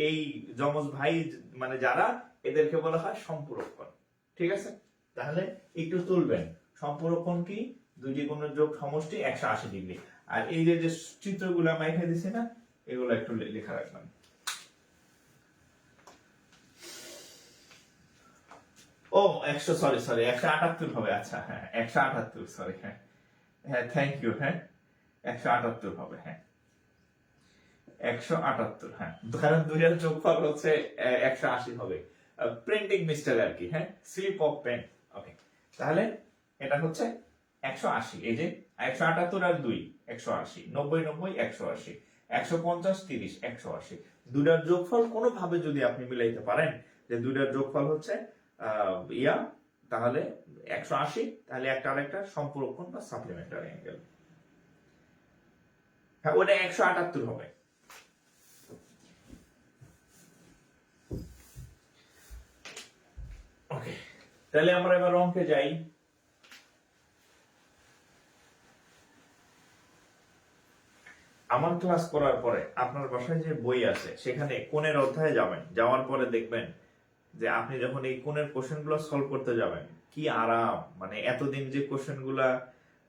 এই যমজ ভাই মানে যারা, এদেরকে বলা হয় সম্পূরক কোণ। ঠিক আছে? তাহলে একটু তুলবেন, সম্পূরক কোণ কি? দুইটি কোণের যোগ সমষ্টি 180 ডিগ্রি। আর এই যে চিত্রগুলো আমি এখানে দিছি না, এগুলো একটু লেখা রাখলাম। ও 178 হবে। আচ্ছা হ্যাঁ 178, সরি। হ্যাঁ হ্যাঁ থ্যাংক ইউ। হ্যাঁ 178 হবে। হ্যাঁ 178। হ্যাঁ কারণ দুইটার যোগফল হচ্ছে 180 হবে। প্রিন্টিং মিস্টেক আর কি, হ্যাঁ, স্লিপ অফ পেন। ওকে, তাহলে এটা হচ্ছে 180, এই যে 178 আর 2 180, 90 90 180, 150 30 180, দুটার যোগফল কোনোভাবে যদি আপনি মিলাইতে পারেন যে দুটার যোগফল হচ্ছে তাহলে 180, তাহলে একটা আরেকটা সম্পূরক কোণ বা সাপ্লিমেন্টারি অ্যাঙ্গেল। হ্যাঁ, ওটা 178 হবে। ওকে, তাহলে আমরা এবার অঙ্কে যাই। আমার ক্লাস করার পরে আপনার বাসায় যে বই আছে সেখানে কোণের অধ্যায়ে যাবেন, যাওয়ার পরে দেখবেন যে আপনি যখন এই কোণের কোশ্চেন গুলো সলভ করতে যাবেন কি আরাম, মানে এতদিন যে কোশ্চেন গুলা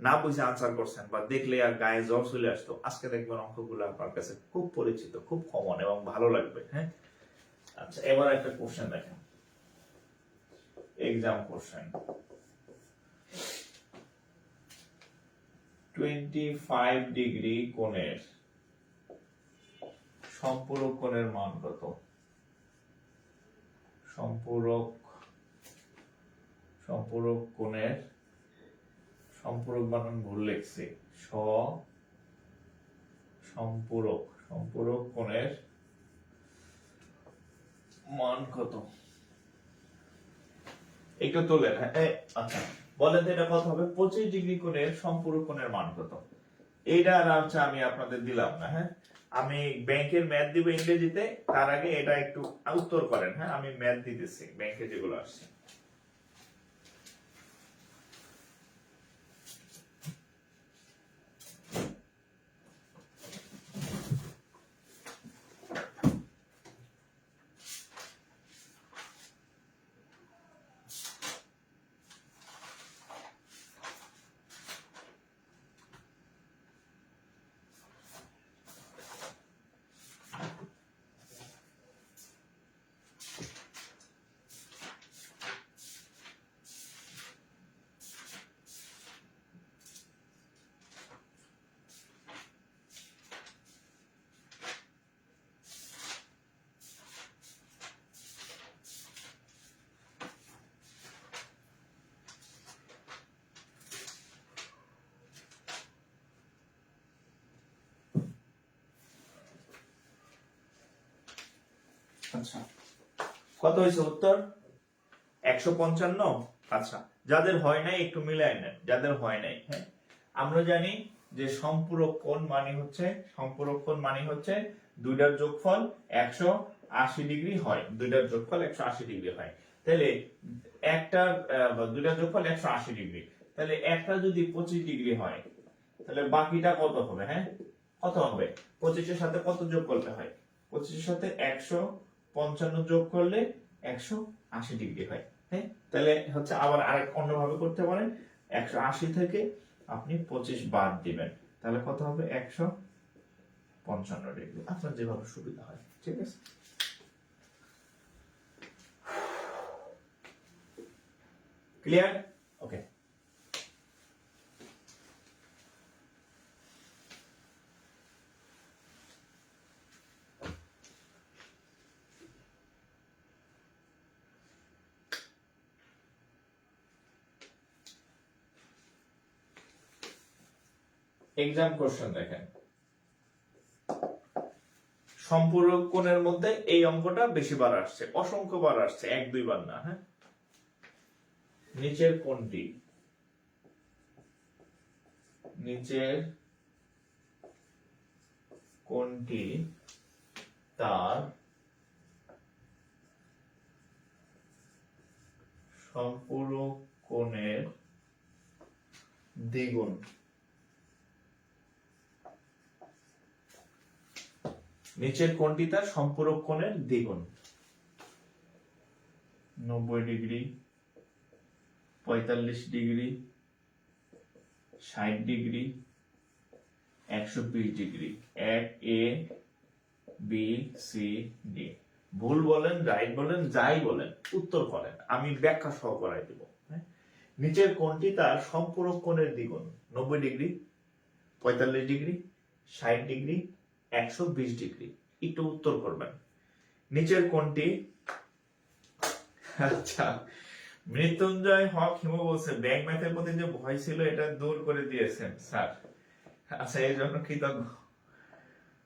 না বুঝে আনসার করছেন বা দেখলে আর গায়ে জ্বর চলে আসতো, আজকে দেখবেন অঙ্কগুলো আপনার কাছে খুব পরিচিত, খুব কমন এবং ভালো লাগবে। হ্যাঁ, আচ্ছা, এবার একটা কোশ্চেন দেখেন, এক্সাম কোশ্চেন। 25 ডিগ্রি কোণের সম্পূরক কোণের মান কত? সম্পূরক কোণের সম্পূরক বানান ভুল লিখছি, সম্পূরক কোণের মান কত? একটু তোলেন। আচ্ছা, বলেন তো এটা কত হবে? 25 ডিগ্রি কোণের সম্পূরক কোণের মান কত? এইটা আরামসে আমি আপনাদের দিলাম না। হ্যাঁ, আমি ব্যাংকের ম্যাথ দিব ইংরেজিতে, তার আগে এটা একটু উত্তর করেন। হ্যাঁ, আমি ম্যাথ দিতেছি ব্যাংকে যেগুলো আসছে। আচ্ছা, কত হয়েছে উত্তর? 155। আচ্ছা, যাদের হয় নাই একটু মিলাই নেন, যাদের হয় নাই। হ্যাঁ, আমরা জানি যে সম্পূরক কোণ মানে হচ্ছে দুইটার যোগফল 180 ডিগ্রি হয়, দুইটার যোগফল 180 ডিগ্রি হয়। তাহলে দুইটার যোগফল 180 ডিগ্রি, তাহলে একটা যদি 25 ডিগ্রি হয় তাহলে বাকিটা কত হবে? হ্যাঁ, কত হবে? 25 এর সাথে কত যোগ করতে হয়? 25 এর সাথে 155 যোগ করলে 180 ডিগ্রি হয়। হ্যাঁ, তাহলে হচ্ছে আবার আরেক অন্যভাবে করতে পারেন, 180 থেকে আপনি 25 বাদ দিবেন, তাহলে কত হবে? 155 ডিগ্রি। আপনার যেভাবে সুবিধা হয়, ঠিক আছে? ক্লিয়ার? ওকে, এক্সাম কোশ্চেন দেখেন। সম্পূরক কোণের মধ্যে এই অঙ্কটা বেশি বার আসছে, অসংখ্য বার আসছে, 1-2 বার না। হ্যাঁ, নিচের কোণটি তার সম্পূরক কোণের দ্বিগুণ। নিচের কোণটি তার সম্পূরক কোণের দ্বিগুণ। 90 degree, 45 degree, 60 degree, 120 degree. A B C D। ভুল বলেন, রাইট বলেন, যাই বলেন, উত্তর করেন, আমি ব্যাখ্যা সহ করাই দেব। নিচের কোণটি তার সম্পূরক কোণের দ্বিগুণ। 90 ডিগ্রি, 45 ডিগ্রি, 60 ডিগ্রি, 120 ডিগ্রি। একটু উত্তর করবেন। নিচের কোণটি আচ্ছা, মৃত্যুঞ্জয় হক হিমু বলছে ব্যাংক ম্যাথের প্রতি যে ভয় ছিল এটা দূর করে দিয়েছেন স্যার। আচ্ছা, এই জন্য কৃতজ্ঞ।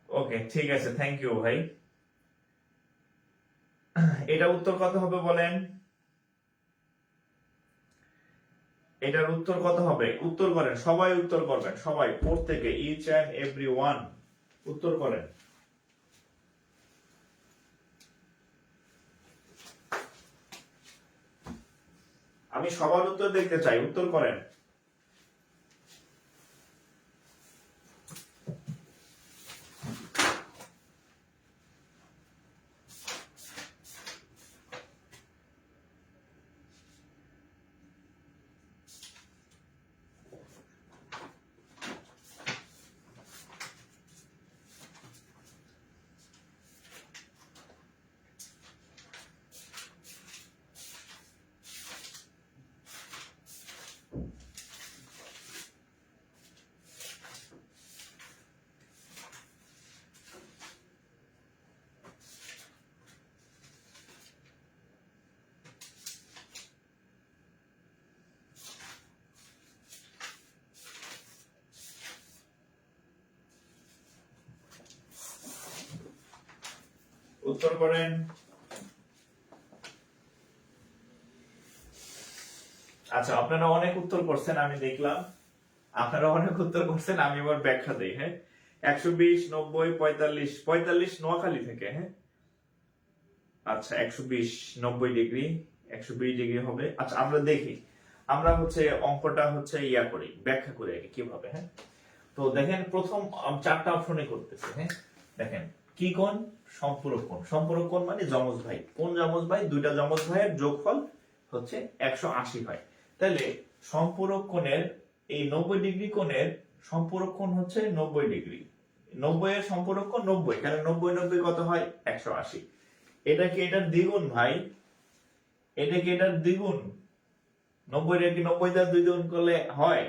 ওকে, ঠিক আছে, থ্যাংক ইউ ভাই। এটা উত্তর কত হবে বলেন? এটার উত্তর কত হবে? উত্তর করেন, সবাই উত্তর করবেন, সবাই প্রত্যেকে, ইচ এন্ড এভরি ওয়ান উত্তর করেন। আমি সবার উত্তর দেখতে চাই, উত্তর করেন। উত্তর করেন। আচ্ছা, আপনারা অনেক উত্তর করছেন, আমি দেখলাম আপনারা অনেক উত্তর করছেন। আমি এবার ব্যাখ্যা দিই। হ্যাঁ, 120, 90, 45, 45 নোয়াখালী থেকে। হ্যাঁ, আচ্ছা, 120, 90 ডিগ্রি, 120 ডিগ্রি হবে। আচ্ছা, আমরা দেখি, আমরা হচ্ছে অঙ্কটা হচ্ছে ইয়া করি, ব্যাখ্যা করি আগে কিভাবে। হ্যাঁ, তো দেখেন, প্রথম চারটা অপশনে করতেছে। হ্যাঁ, দেখেন, কি কোণ? সম্পূরক কোণ। সম্পূরক কোণ মানে যমজ ভাই। কোন যমজ ভাই? দুইটা যমজ ভাইয়ের যোগফল হচ্ছে 180 হয়। তাহলে সম্পূরক কোণের এই 90 ডিগ্রি কোণের সম্পূরক কোণ হচ্ছে 90 ডিগ্রি। 90 এর সম্পূরক কোণ 90, কারণ 90 90 কত হয়? 180। এটা কি এটার দ্বিগুণ ভাই? এটা কি এটার দ্বিগুণ? 90 রে কি 90 দ্বারা 2 গুণ করলে হয়?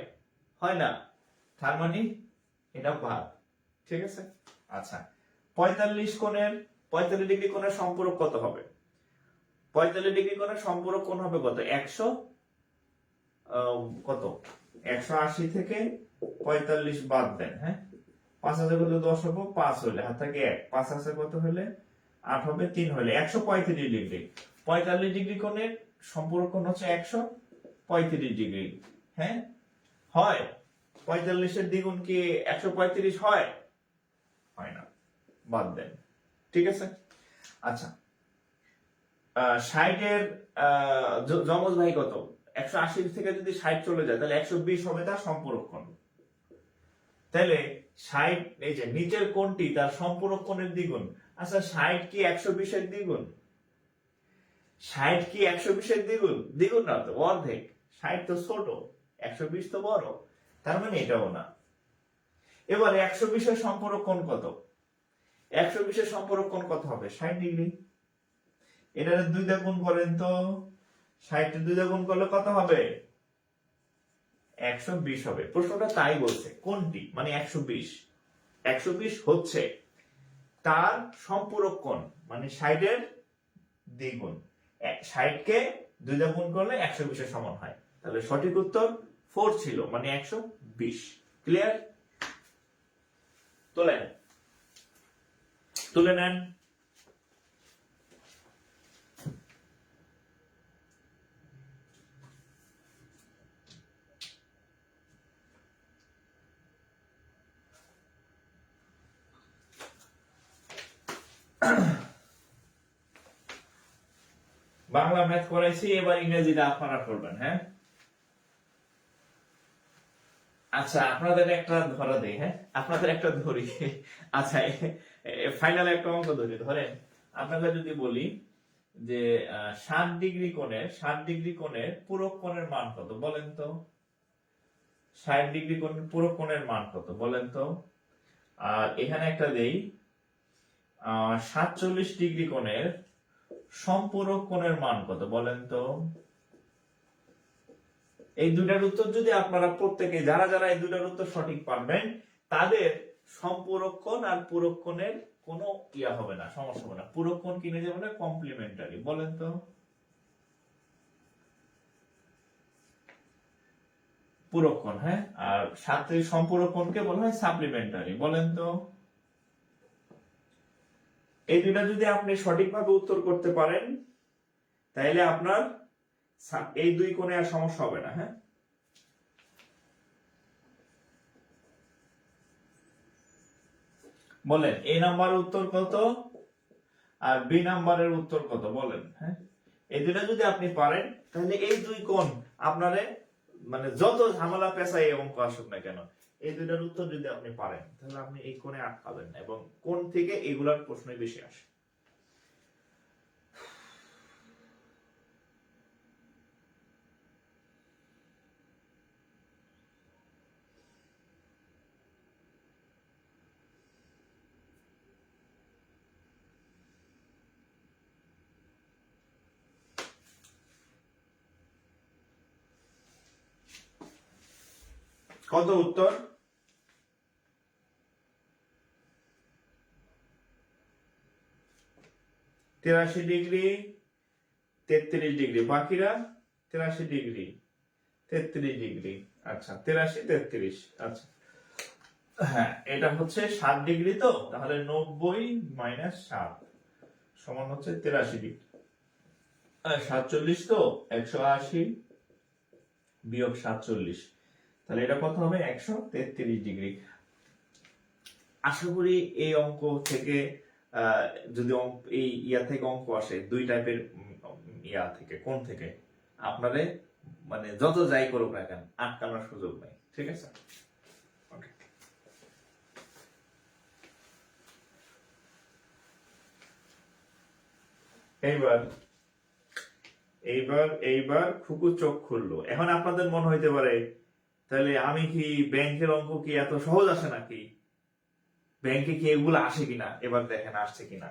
হয় না। তার মানে এটা ভাগ। ঠিক আছে। আচ্ছা, 45 ডিগ্রি কোণের সম্পূরক কত হবে? 45 ডিগ্রি কোণের সম্পূরক কোণ হবে কত? 100 কত? 180 থেকে 45 বাদ দেন। হ্যাঁ, 5 আছে কত? 10 হবে, 5 হলে হাত থেকে 1, 5 আছে কত হলে? 8 হবে, 3 হলে 135 ডিগ্রি। 45 ডিগ্রি কোণের সম্পূরক কোণ হচ্ছে 135 ডিগ্রি। হ্যাঁ, হয়? 45 এর দ্বিগুণ কি 135 হয়? হয় না, বাদ দেন। ঠিক আছে। আচ্ছা, 60 এর যমজ ভাই কত? 180 থেকে যদি 60 চলে যায় তাহলে 120 হবে তার সম্পূরক কোণ। তাহলে 60, এই যে নিচের কোণটি তার সম্পূরক কোণের দ্বিগুণ। আচ্ছা, 60 কি 120 এর দ্বিগুণ? 60 কি 120 এর দ্বিগুণ? দ্বিগুণ না তো, অর্ধেক। 60 তো ছোট, 120 তো বড়। তার মানে এটাও না। এবার 120 এর সম্পূরক কোণ কত? 120 এর সম্পূরক কোণ কত হবে? 60 ডিগ্রি। এটার 2 দিয়ে গুণ করেন তো। 60 এর 2 দিয়ে গুণ করলে কত হবে? 120 হবে। প্রশ্নটা তাই বলছে, কোনটি মানে 120। 120 হচ্ছে তার সম্পূরক কোণ, মানে 60 এর দ্বিগুণ। 60 কে 2 দিয়ে গুণ করলে 120 এর সমান হয়। তাহলে সঠিক উত্তর 4 ছিল, মানে 120। ক্লিয়ার? তুলে নেন। বাংলা ম্যাথ করাইছি, এবার ইংরেজিটা আপনারা করবেন। হ্যাঁ, আচ্ছা, আপনাদের একটা ধরা দেই। হ্যাঁ, আপনাদের একটা ধরি। আচ্ছা, ফাইনাল একটা অঙ্ক ধরি। ধরেন, আপনাদের যদি বলি যে 60 ডিগ্রি কোণের পূরক কোণের মান কত বলেন তো? 60 ডিগ্রি কোণের পূরক কোণের মান কত বলেন তো? আর এখানে একটা দেই, 47 ডিগ্রি কোণের সম্পূরক কোণের মান কত বলেন তো? এই দুটার উত্তর যদি আপনারা প্রত্যেকে, যারা যারা এই দুটার উত্তর সঠিক পারবেন, তাদের সম্পূরক কোণ আর পূরক কোণের কোনো ইয়া হবে না, সমস্যা হবে না। পূরক কোণ কিনে যাবে না, কমপ্লিমেন্টারি। বলেন তো? পূরক কোণ, হ্যাঁ। আর সাথে সম্পূরক কোণকে বলা হয় সাপ্লিমেন্টারি। বলেন তো, এই দুইটা যদি আপনি সঠিকভাবে উত্তর করতে পারেন তাহলে আপনার এই দুই কোণে আর সমস্যা হবে না, হ্যাঁ। বলেন এ নাম্বারের উত্তর কত আর বি নাম্বারের উত্তর কত, বলেন, হ্যাঁ। এই দুইটা যদি আপনি পারেন তাহলে এই দুই কোণ আপনারে মানে যত ঝামেলা পেঁচাই অঙ্ক আসুক না কেন, এই দুইটার উত্তর যদি আপনি পারেন তাহলে আপনি এই কোণে আটকাবেন না, এবং কোণ থেকে এগুলার প্রশ্নই বেশি আসে। কত উত্তর? তিরাশি ডিগ্রি, 33 ডিগ্রি, বাকিরা 83 ডিগ্রি, 33 ডিগ্রি। আচ্ছা 83 33, আচ্ছা হ্যাঁ, এটা হচ্ছে 7 ডিগ্রি, তো তাহলে 90 মাইনাস 7 সমান হচ্ছে 83 ডিগ্রি। 47 তো 180 বিয়োগ 47, তাহলে এটা কত হবে? 133 ডিগ্রি। আশা করি এই অঙ্ক থেকে যদি এই ইয়া থেকে অঙ্ক আসে, দুই টাইপের ইয়া থেকে, কোন থেকে, আপনারে মানে যত যাই করুক না কেন আটকানোর সুযোগ নাই, ঠিক আছে। এইবার এইবার এইবার খুকু চোখ খুললো। এখন আপনাদের মনে হইতে পারে তাহলে আমি কি ব্যাংকের অঙ্ক কি এত সহজ আসে নাকি, ব্যাংকে কি এগুলো আসে কিনা, এবার দেখেন আসছে কিনা।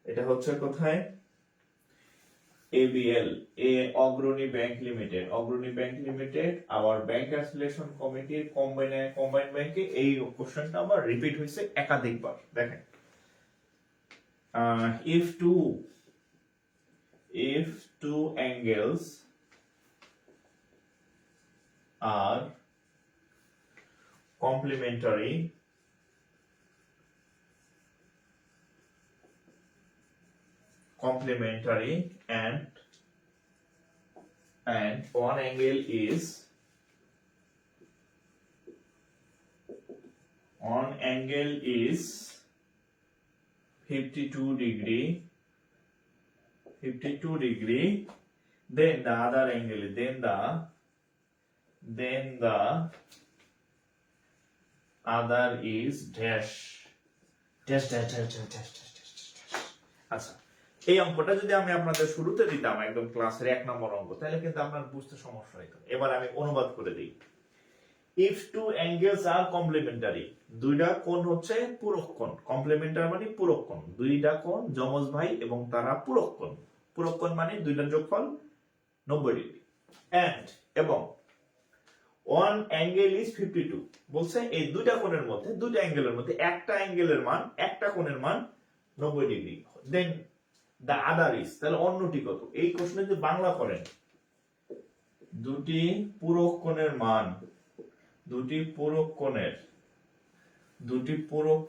এটা হচ্ছে কোথায়? ABL, এ অগ্রণী ব্যাংক লিমিটেড, অগ্রণী ব্যাংক লিমিটেড আবার ব্যাংক অ্যাসোসিয়েশন কমিটির কম্বাইন ব্যাংকে এই কোশ্চেনটা আবার রিপিট হয়েছে একাধিকবার। দেখেন, if two angles are complementary and one angle is 52 degree, then the other angle, then the other is dash. আচ্ছা, এই অঙ্কটা যদি আমি আপনাদের শুরুতে দিতাম একদম ক্লাসের 1 নম্বর অঙ্ক, তাহলে কিন্তু আপনার বুঝতে সমস্যা হতো। এবার আমি অনুবাদ করে দিই। if two angles are complementary, দুইটা কোণ হচ্ছে পূরক কোণ, কমপ্লিমেন্টারি মানে পূরক কোণ, দুইটা কোণ যমজ ভাই এবং তারা পূরক কোণ। পূরক কোণ মানে দুইটার যোগফল 90 ডিগ্রি। and এবং one angle is 52, বলছে এই দুইটা কোণের মধ্যে, দুইটা অ্যাঙ্গেলের মধ্যে একটা অ্যাঙ্গেলের মান, একটা কোণের মান 90 degree, then the other is, তাহলে অন্যটি কত? এই কোশ্চেনে যদি বাংলা করেন, দুটি পূরক কোণের মান, দুটি পূরক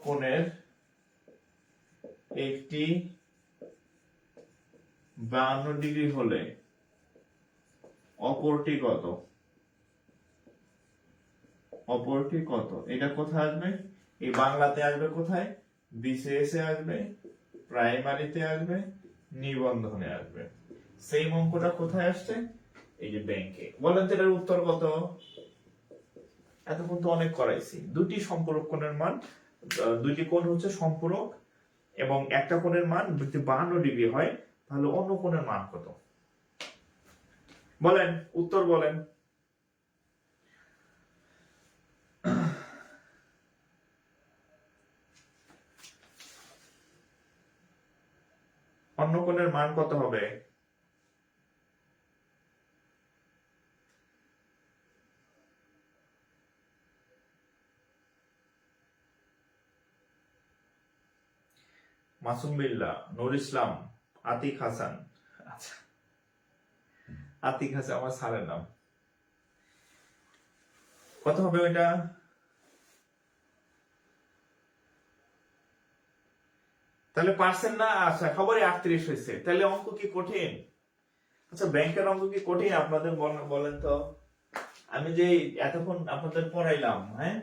কোণের একটি 52 ডিগ্রি হলে অপরটি কত? এটা কোথায় আসবে? এই বাংলাতে আসবে কোথায়? বিসিএস এ আসবে, প্রাইমারিতে আসবে, নিবন্ধনে আসবে। সেই অঙ্কটা কোথায় আসছে? এই যে ব্যাংকে। বলেন তো এটার উত্তর কত? এতক্ষণ তো অনেক করাইছি। দুটি সম্পূরক কোণের মান, দুইটি কোণ হচ্ছে সম্পূরক এবং একটা কোণের মান যদি 52 ডিগ্রি হয় তাহলে অন্য কোণের মান কত? বলেন, উত্তর বলেন। অন্য কোণের মান কত হবে? মাসুম বিল্লাহ, নূর ইসলাম, আতিক হাসান। আচ্ছা, আতিক হাসান আমার স্যারের নাম। কত হবে ওইটা? তাহলে পার্সেন্ট না, আচ্ছা খবরই 38 হয়েছে। তাহলে অঙ্ক কি কঠিন? আচ্ছা ব্যাংকের অঙ্ক কি কঠিন আপনাদের বলেন তো? আমি যে এতক্ষণ আপনাদের পড়াইলাম, হ্যাঁ,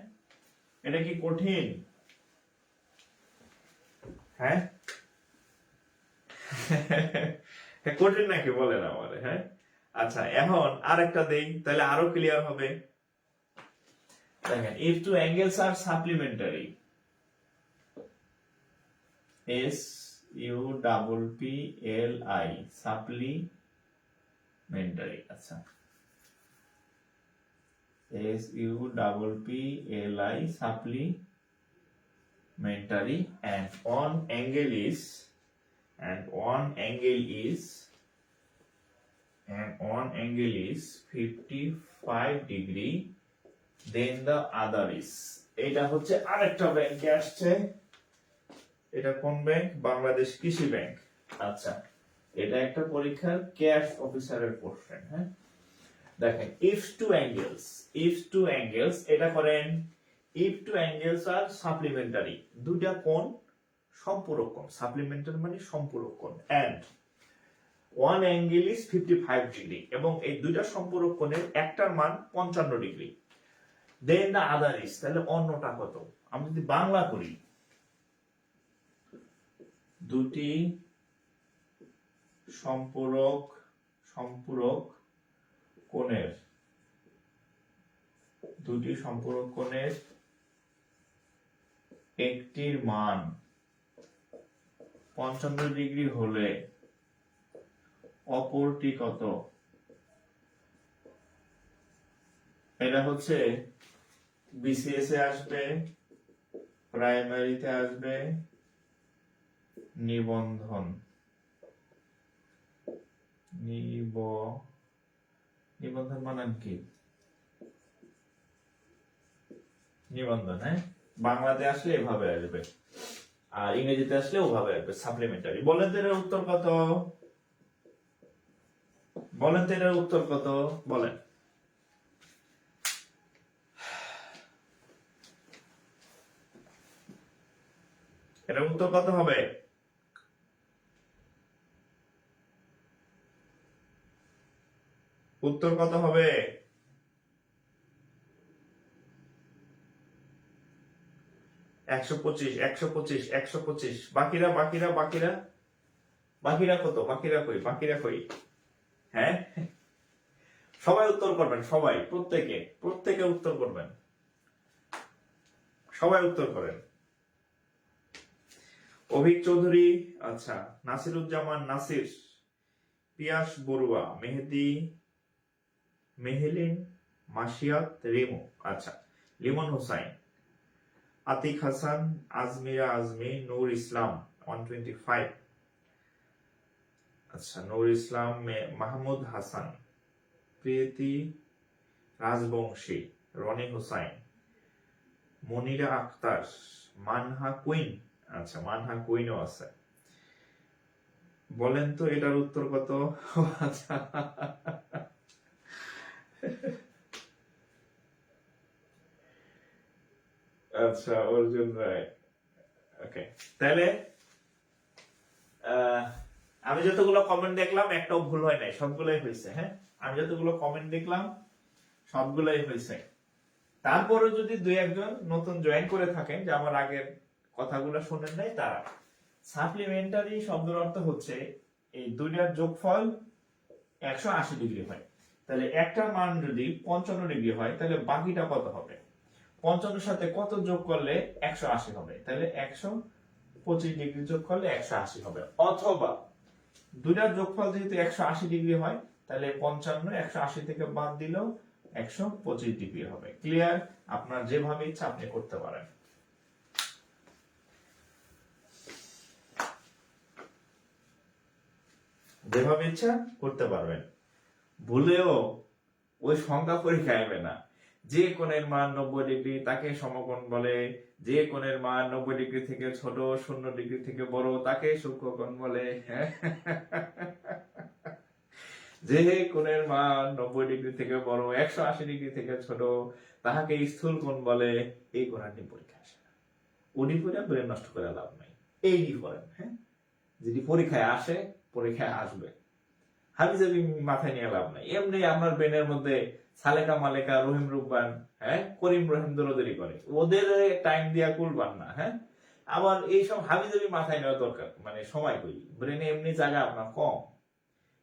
এটা কি কঠিন? হ্যাঁ কঠিন নাকি বলেন আমারে? হ্যাঁ আচ্ছা, এখন আরেকটা দেই, তাহলে আরো ক্লিয়ার হবে। দেখেন, if two angles are supplementary, SUPPLI supplementary, আচ্ছা SUPPLI supplementary, and one angle is 55 degree, then the other is, এটা হচ্ছে আরেকটা ব্যাংকে আসছে। এটা কোন ব্যাংক? বাংলাদেশ কৃষি ব্যাংক। আচ্ছা, এটা একটা পরীক্ষার ক্যাশ অফিসারের কোশ্চেন। হ্যাঁ দেখেন, if two angles, এটা করেন, if two angles are supplementary, দুইটা কোণ সম্পূরক কোণ, সাপ্লিমেন্টারি মানে সম্পূরক কোণ, and one angle is 55 degree, এবং এই দুইটা সম্পূরক কোণের একটার মান 55 degree, then the other is, তাহলে অন্যটা কত? আমি যদি বাংলা করি, দুটি সম্পূরক কোণের একটির মান 55 ডিগ্রি হলে অপরটি কত? এটা হচ্ছে বিসিএস এ আসবে, প্রাইমারিতে আসবে, নিবন্ধন বানান কি? নিবন্ধন। হ্যাঁ, বাংলাতে আসলে এভাবে আসবে, আর ইংরেজিতে আসলে ওভাবে আসবে, সাপ্লিমেন্টারি। বলেন তো এর উত্তর কত? বলেন। এটার উত্তর কত হবে? উত্তর কত হবে? 125। বাকিরা কত? বাকিরা কই? হ্যাঁ, সবাই উত্তর করবেন, সবাই, প্রত্যেকে উত্তর করবেন, সবাই উত্তর করেন। অভিক চৌধুরী, আচ্ছা, নাসিরুজ্জামান নাসির, পিয়াস বড়ুয়া, মেহেলিন, মাসিয়াত, রিমু, আচ্ছা, লিমন হুসাইন, আতিক হাসান, আজমিরা আজমি, নূর ইসলাম 125, আচ্ছা, নূর ইসলাম, মাহমুদ হাসান, প্রীতি রাজবংশী, রনি হুসাইন, মনিরা আক্তার, মানহা কুইন, আচ্ছা, মানহা কুইনও আছে। বলেন তো এটার উত্তর কত? আচ্ছা, অর্জুন রায়, ওকে। তাহলে আমি যতগুলো কমেন্ট দেখলাম একটাও ভুল হয় নাই, সবগুলোই হয়েছে। হ্যাঁ, আমি যতগুলো কমেন্ট দেখলাম সবগুলোই হয়েছে। তারপরে যদি দুই একজন নতুন জয়েন করে থাকেন, যে আমার আগের কথাগুলো শুনেন নাই, তারা, সাপ্লিমেন্টারি শব্দের অর্থ হচ্ছে এই দুইটার যোগফল 180 ডিগ্রি হয়। তাহলে একটা মান যদি 55 ডিগ্রি হয়, তাহলে বাকিটা কত হবে? 55 সাথে কত যোগ করলে 180 হবে? তাহলে 125 ডিগ্রি যোগ করলে 180 হবে। অথবা দুইটার যোগফল যেহেতু 180 ডিগ্রি হয়, তাহলে 55 180 থেকে বাদ দিলেও 125 ডিগ্রি হবে। ক্লিয়ার? আপনার যেভাবে ইচ্ছা আপনি করতে পারেন। যেভাবে ইচ্ছা করতে পারবেন। ভুলেও ওই সংখ্যা পরীক্ষায় আসবে না, যে কোণের মান 90 ডিগ্রি তাকে সমকোণ বলে, যে কোণের মান 90 ডিগ্রি থেকে ছোট, 0 ডিগ্রি থেকে বড় তাকে সূক্ষ্মকোণ বলে। যে কোণের মান 90 ডিগ্রি থেকে বড় 180 ডিগ্রি থেকে ছোট তাহাকে স্থূল কোণ বলে। এই কোণাটি পরীক্ষা আসে না, ওডি করে ব্রেন নষ্ট করে লাভ নাই। এইডি করেন, হ্যাঁ, যেটি পরীক্ষায় আসে, পরীক্ষায় আসবে, হাবিজাবি মাথায় নিয়ে লাভ নাই। এমনি আপনার ব্রেনের মধ্যে সালেকা মালেকা রহিম রুব্বান, হ্যাঁ, করিম রহিম দৌড়দৌড়ি করে, ওদের টাইম দিয়া কুলবান না, হ্যাঁ। আবার এইসব হাবিজাবি মাথায় নেওয়া দরকার, মানে সময় কই, ব্রেনে এমনি জায়গা আপনার কম,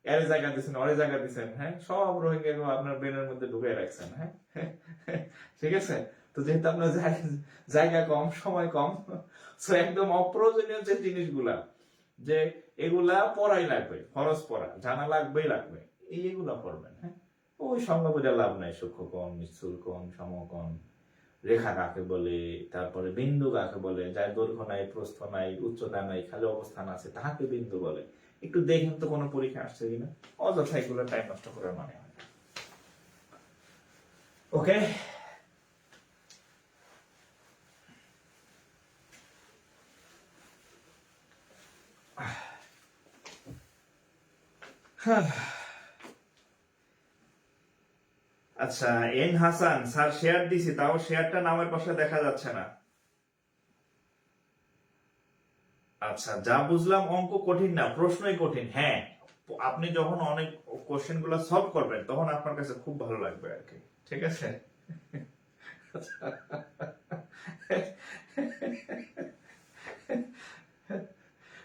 এর জায়গা দিচ্ছেন, ওরে জায়গা দিচ্ছেন, হ্যাঁ, সব রোহিঙ্গা আপনার ব্রেনের মধ্যে ঢুকে রাখছেন, হ্যাঁ। ঠিক আছে, তো যেহেতু আপনার জায়গা কম, সময় কম, তো একদম অপ্রয়োজনীয় যে জিনিসগুলা, যে এগুলা পড়াই লাগবে, খরচ পড়া জানা লাগবেই লাগবে, এইগুলা পড়বেন, হ্যাঁ। ওই সংজ্ঞা বোঝা লাভ নাই, সূক্ষ্মকোণ, স্থূলকোণ, সমকোণ, রেখা কাকে বলে, তারপরে বিন্দু কাকে বলে, যার দৈর্ঘ্য নাই, প্রস্থ নাই, উচ্চতা নাই, খালি অবস্থান আছে, তাহাকে বিন্দু বলে। একটু দেখেন তো কোনো পরীক্ষা আসছে কিনা, অযথা এগুলো টাইম নষ্ট করার মানে হয় না। ওকে, আচ্ছা, এন হাসান স্যার শেয়ার দিছি, তাও শেয়ারটা নামের পাশে দেখা যাচ্ছে না। আচ্ছা, যা বুঝলাম অঙ্ক কঠিন না, প্রশ্নই কঠিন। হ্যাঁ, আপনি যখন অনেক কোশ্চেন গুলো সলভ করবেন তখন আপনার কাছে খুব ভালো লাগবে আর কি, ঠিক আছে।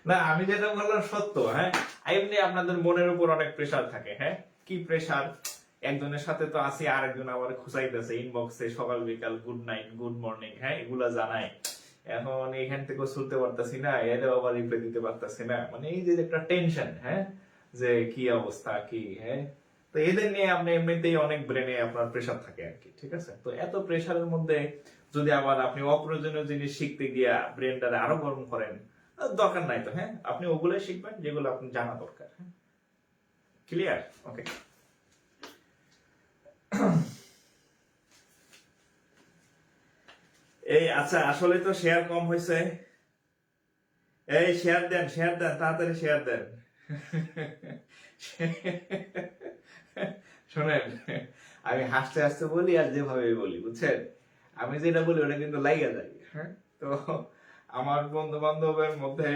না, আমি যেটা বললাম সত্য, হ্যাঁ। এমনি আপনাদের মনের উপর অনেক প্রেসার থাকে, হ্যাঁ। কি প্রেসার, একজনের সাথে তো আছি, আরেকজন আবার খুঁচাইতেছে ইনবক্সে সকাল বিকাল গুড নাইট গুড মর্নিং, হ্যাঁ, এগুলা জানাই। এখন এখান থেকে শুনতে পারতাছি না, এর আবার রিপ্লাই দিতে পারতাছি না, মানে এই যে একটা টেনশন, হ্যাঁ, যে কি অবস্থা কি, হ্যাঁ। তো এদের নিয়ে আপনি এমনিতেই অনেক ব্রেনে আপনার প্রেসার থাকে আর কি, ঠিক আছে। তো এত প্রেসারের মধ্যে যদি আবার আপনি অপ্রয়োজনীয় জিনিস শিখতে গিয়া ব্রেনটারে আরো গরম করেন, দরকার নাই তো, হ্যাঁ। আপনি ওগুলোই শিখবেন যেগুলো আপনি জানা দরকার, হ্যাঁ। ক্লিয়ার? ওকে। এই আচ্ছা, আসলে তো শেয়ার কম হয়েছে। এই শেয়ার দেন, শেয়ার দেন, তাড়াতাড়ি শেয়ার দেন। শোনেন, আমি হাসতে হাসতে বলি আর যেভাবে বলি, বুঝছেন, আমি যেটা বলি ওটা কিন্তু লাইগা যায়, হ্যাঁ। তো আমার বন্ধু বান্ধবের মধ্যে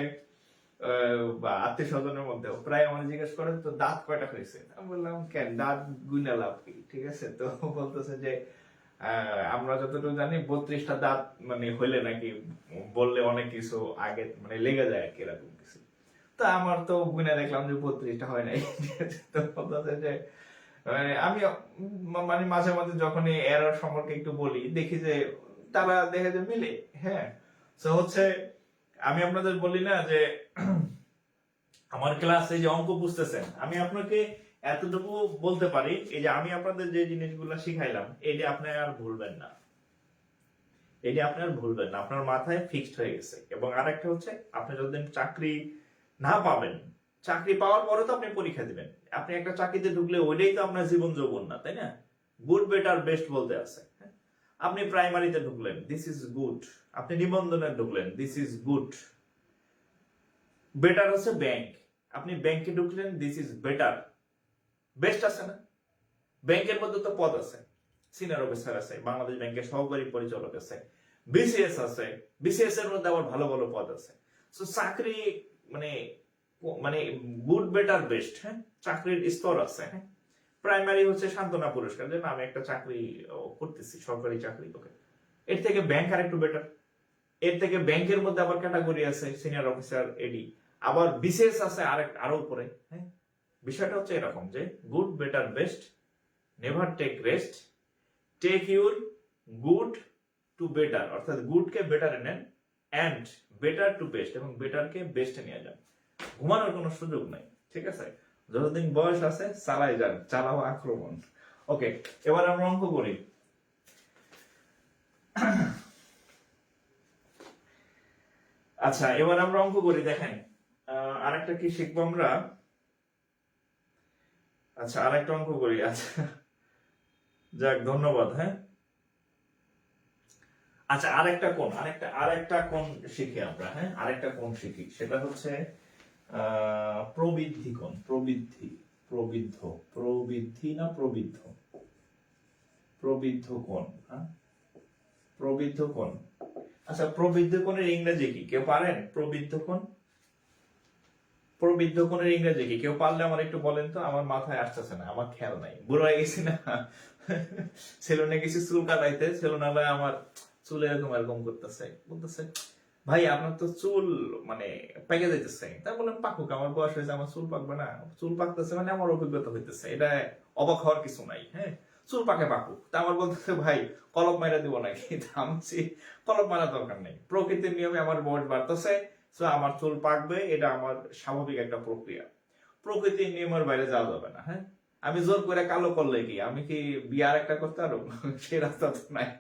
বা আত্মীয় স্বজনের মধ্যে প্রায় আমার জিজ্ঞেস করেন তো দাঁত কয়টা হয়েছে, আমি বললাম কেন, দাঁত গুইনা লাভ কি, ঠিক আছে। তো বলতেছে যে আমরা যতটুকু জানি 32টা দাঁত মানে হইলে নাকি বললে অনেক কিছু আগে মানে লেগে যায় আর কি, এরকম কিছু। তো আমার তো গুইনা দেখলাম যে 32টা হয় নাই। তো বলতেছে যে আমি মানে মাঝে মাঝে যখনই এরর সম্পর্কে একটু বলি, দেখি যে তারা দেখে যে মিলে, হ্যাঁ। তো হচ্ছে আমি আপনাদের বলি না যে আমার ক্লাসে যে অঙ্ক বুঝতেছেন, আমি আপনাকে এতটুকু বলতে পারি, এই যে আমি আপনাদের যে জিনিসগুলো শিখাইলাম, এই যে আপনি আর ভুলবেন না, এটি আপনি আর ভুলবেন না, আপনার মাথায় ফিক্সড হয়ে গেছে। এবং আরেকটা হচ্ছে, আপনি যতদিন চাকরি না পাবেন, চাকরি পাওয়ার পরে তো আপনি পরীক্ষা দিবেন। আপনি একটা চাকরিতে ঢুকলে ওইটাই তো আপনার জীবন যৌবন না, তাই না? গুড বেটার বেস্ট বলতে আছে। আপনি প্রাইমারিতে ঢুকলেন, দিস ইজ গুড। আপনি নিবন্ধনে ঢুকলেন, দিস ইজ গুড। বেটার হচ্ছে ব্যাংক, আপনি ব্যাংকে ঢুকলেন, দিস ইজ বেটার। বেস্ট আছে না? ব্যাংকের মধ্যে তো পদ আছে, সিনিয়র অফিসার আছে, বাংলাদেশ ব্যাংকের সহকারী পরিচালক আছে, বিসিএস আছে, বিসিএস এর মধ্যে আবার ভালো ভালো পদ আছে। সো চাকরি মানে মানে গুড বেটার বেস্ট, হ্যাঁ, চাকরির স্তর আছে, হ্যাঁ। প্রাইমারি হচ্ছে সান্ত্বনা পুরস্কার, যে আমি একটা চাকরি করতেছি, সরকারি চাকরি, ওকে। এর থেকে ব্যাংক আর একটু বেটার। এর থেকে ব্যাংকের মধ্যে আবার ক্যাটাগরি আছে, সিনিয়র অফিসার, এডি, আবার বিসিএস আছে আরো উপরে, হ্যাঁ। বিষয়টা হচ্ছে এরকম যে good better best, never take rest, take your good to better, অর্থাৎ গুড কে বেটারে নেন, এন্ড বেটার টু বেস্ট, এবং বেটার কে বেস্টে নিয়ে যান। ঘুমানোর কোনো সুযোগ নাই, ঠিক আছে। যতদিন বয়স আছে চালাই যান, চালাও আক্রমণ। ওকে, এবার আমরা অঙ্ক করি। আচ্ছা, এবার আমরা অঙ্ক করি, দেখেন আরেকটা কি শিখবো আমরা। আচ্ছা, আরেকটা অঙ্ক করি। আচ্ছা, যাক, ধন্যবাদ, হ্যাঁ। আচ্ছা, আরেকটা কোণ শিখি আমরা, হ্যাঁ, আরেকটা কোণ শিখি, সেটা হচ্ছে প্রবৃদ্ধি কোণ, প্রবৃদ্ধি। প্রবৃদ্ধ, প্রবৃদ্ধি না প্রবৃদ্ধ, প্রবৃদ্ধ কোণ, হ্যাঁ প্রবৃদ্ধ কোণ। আচ্ছা প্রবৃদ্ধ কোণের ইংরেজি কি কেউ পারেন? প্রবৃদ্ধ কোণ, প্রবৃদ্ধ কোণের ইংরেজি কি কেউ পারলে আমার একটু বলেন তো, আমার মাথায় আসতেছে না, আমার খেয়াল নাই, বুড়ো হয়ে গেছি না। সেলুনে গেছি চুল কাটাইতে, সেলুনালায় আমার চুল এরকম এরকম করতেছে, বলতেছে ভাই আপনার তো চুল মানে পেকে যাইতেছে। তাই বললাম পাকুক, আমার বয়স হয়েছে, আমার চুল পাকবে না? চুল পাকতেছে মানে আমার অভিজ্ঞতা হইতেছে, এটা অবাক হওয়ার কিছু নাই। হ্যাঁ চুল পাকে পাকুক। তা আমার বলতেছে ভাই কলম মাইরা দিব নাকি? থামছি, কলম মারা দরকার নেই, প্রকৃতির নিয়মে আমার বয়স বাড়তেছে, তো আমার চুল পাকবে, এটা আমার স্বাভাবিক একটা প্রক্রিয়া, প্রকৃতির নিয়মের বাইরে যাওয়া যাবে না। হ্যাঁ আমি জোর করে কালো করলে কি আমি কি বিয়ার একটা করতে পারবো? সে রাস্তা তো নাই।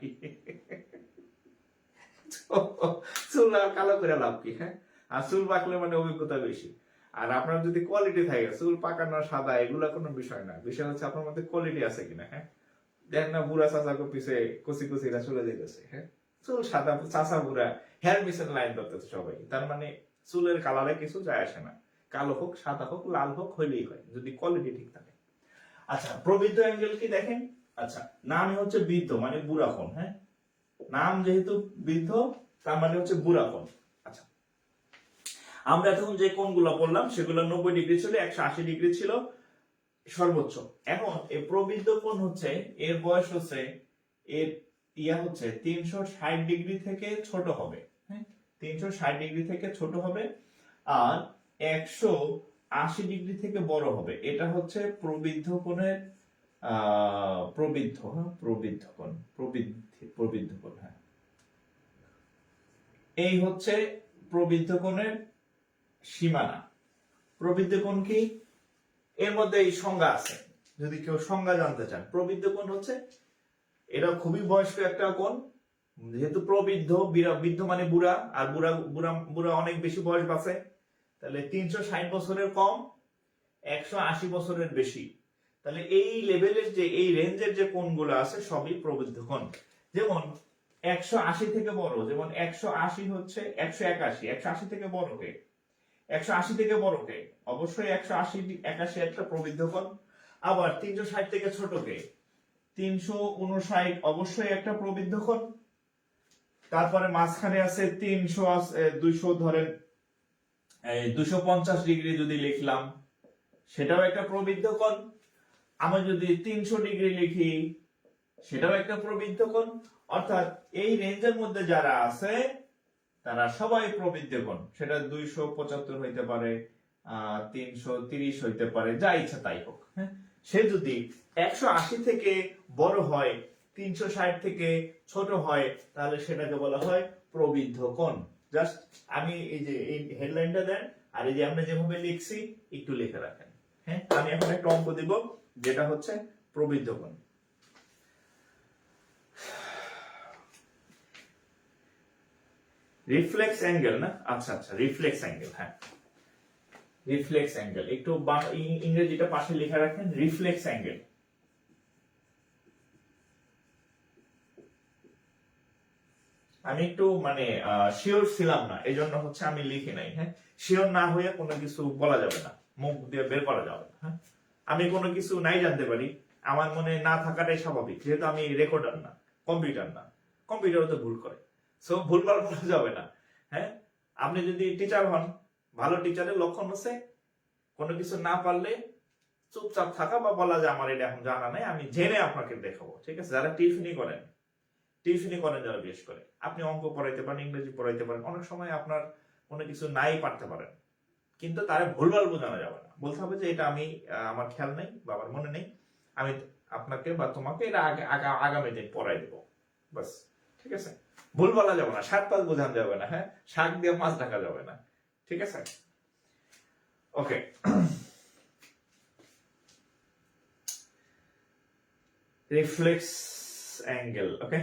চুল আর কালো করে লাভ কি? হ্যাঁ আর চুল পাকলে মানে অভিজ্ঞতা বেশি। আর আপনার যদি কোয়ালিটি থাকে, চুল পাকানো সাদা এগুলা কোনো বিষয় না, বিষয় হচ্ছে আপনার মধ্যে কোয়ালিটি আছে কিনা। হ্যাঁ দেখেন না বুড়া চাচাকে পিছে কচি কচিরা চলে যেতেছে, হ্যাঁ চুল সাদা চাচা বুড়া হেয়ার মিশন লাইন ধরতেছে সবাই, তার মানে চুলের কালারে কিছু যায় আসে না, কালো হোক সাদা হোক লাল হোক হইলেই হয় যদি কোয়ালিটি ঠিক থাকে। আচ্ছা প্রবৃদ্ধ অ্যাঙ্গেল কি দেখেন, আচ্ছা নাম হচ্ছে বৃদ্ধ মানে বুড়া কোণ। হ্যাঁ নাম যেহেতু বৃদ্ধ তার মানে হচ্ছে বুড়া কোণ। আচ্ছা আমরা এখন যে কোণগুলো বললাম সেগুলো 90 ডিগ্রি ছিল, 180 ডিগ্রি ছিল সর্বোচ্চ। এখন এই প্রবৃদ্ধ কোণ হচ্ছে এর বয়স হচ্ছে এর ইয়া হচ্ছে 360 ডিগ্রি থেকে ছোট হবে। হ্যাঁ 360 ডিগ্রি থেকে ছোট হবে আর 180 ডিগ্রি থেকে বড় হবে। এটা হচ্ছে প্রবৃদ্ধ কোণের প্রবৃদ্ধ, হ্যাঁ প্রবৃদ্ধ কোণ, প্রবৃদ্ধ কোণ। হ্যাঁ এই হচ্ছে প্রবৃদ্ধ কোণের সীমানা। প্রবৃদ্ধ কোণ কি? এর মধ্যে এই সংজ্ঞা আছে, যদি কেউ সংজ্ঞা জানতে চান। প্রবৃদ্ধ কোণ হচ্ছে এটা খুবই বয়স্ক একটা কোণ, যেহেতু প্রবৃদ্ধ, বৃদ্ধ মানে বুড়া, আর বুড়া বুড়া বুড়া অনেক বেশি বয়স বাঁচে, তাহলে 360 বছরের কম, 180 বছরের বেশি, তাহলে এই লেভেলের যে এই রেঞ্জের যে কোণগুলো আছে সবই প্রবৃদ্ধ কোণ। যেমন 180 থেকে বড়, যেমন 180 হচ্ছে 181, 180 থেকে বড় কে? 180 থেকে বড় কে? অবশ্যই 180 81 একটা প্রবৃদ্ধ কোণ। আবার 360 থেকে ছোট কে? 359 অবশ্যই একটা প্রবৃদ্ধ কোণ। তারপরে মাঝখানে আছে 300 200 ধরেন 250 ডিগ্রি যদি লিখলাম সেটাও একটা প্রবৃদ্ধ কোণ। আমি যদি 300 ডিগ্রি লিখি সেটাও একটা প্রবৃদ্ধ কোণ। অর্থাৎ এই রেঞ্জের মধ্যে যারা আছে তারা সবাই প্রবৃদ্ধ কোণ, সেটা 275 হইতে পারে, 330 হইতে পারে, যা ইচ্ছা তাই হোক। হ্যাঁ সে যদি 180 থেকে বড় হয়, 360 থেকে ছোট হয়, তাহলে সেটাকে বলা হয় প্রবৃদ্ধ কোণ। জাস্ট আমি এই যে এই হেডলাইনটা দেন আর এই যে আমরা যেভাবে লিখছি একটু লিখে রাখেন। হ্যাঁ আমি এখন একটা অঙ্ক দিব যেটা হচ্ছে প্রবৃদ্ধ কোণ। রিফ্লেক্স অ্যাঙ্গেল না? আচ্ছা আচ্ছা রিফ্লেক্স অ্যাঙ্গেল। হ্যাঁ রিফ্লেক্স অ্যাঙ্গেল একটু ইংরেজিটা পাশে লিখে রাখেন, রিফ্লেক্স অ্যাঙ্গেল। আমি একটু মানে শিওর ছিলাম না, এই জন্য হচ্ছে আমি লিখি নাই। হ্যাঁ শিওর না হয়ে কোনো কিছু বলা যাবে না, মুখ দিয়ে বের করা যাবে না। হ্যাঁ আমি কোনো কিছু নাই জানতে পারি, আমার মনে না থাকাটাই স্বাভাবিক, যেহেতু আমি রেকর্ডার না, কম্পিউটার না, কম্পিউটারও তো ভুল করে, সো ভুলভাল বলা যাবে না। হ্যাঁ আপনি যদি টিচার হন, ভালো টিচারের লক্ষণ হচ্ছে কোনো কিছু না পারলে চুপচাপ থাকা বা বলা যে আমার এটা এখন জানা নাই, আমি জেনে আপনাকে দেখাবো। ঠিক আছে যারা টিউশনি করেন যারা বিশেষ করে, আপনি অঙ্ক পড়াইতে পারেন, ইংরেজি পড়াইতে পারেন, অনেক সময় আপনার কোনো কিছু নাই পারতে পারেন, কিন্তু তারা ভুলভাল বোঝানো যাবে না, বলতে হবে যে এটা আমি আমার খেয়াল নেই বা আমার মনে নেই, আমি আপনাকে বা তোমাকে এটা আগামী দিন পড়াই দেবো, বাস। ঠিক আছে ভুল বলা যাবে না, শাক পাত বোঝানো যাবে না, হ্যাঁ শাক দিয়ে মাছ ঢাকা যাবে না। ঠিক আছে ওকে। রিফ্লেক্স অ্যাঙ্গেল, ওকে।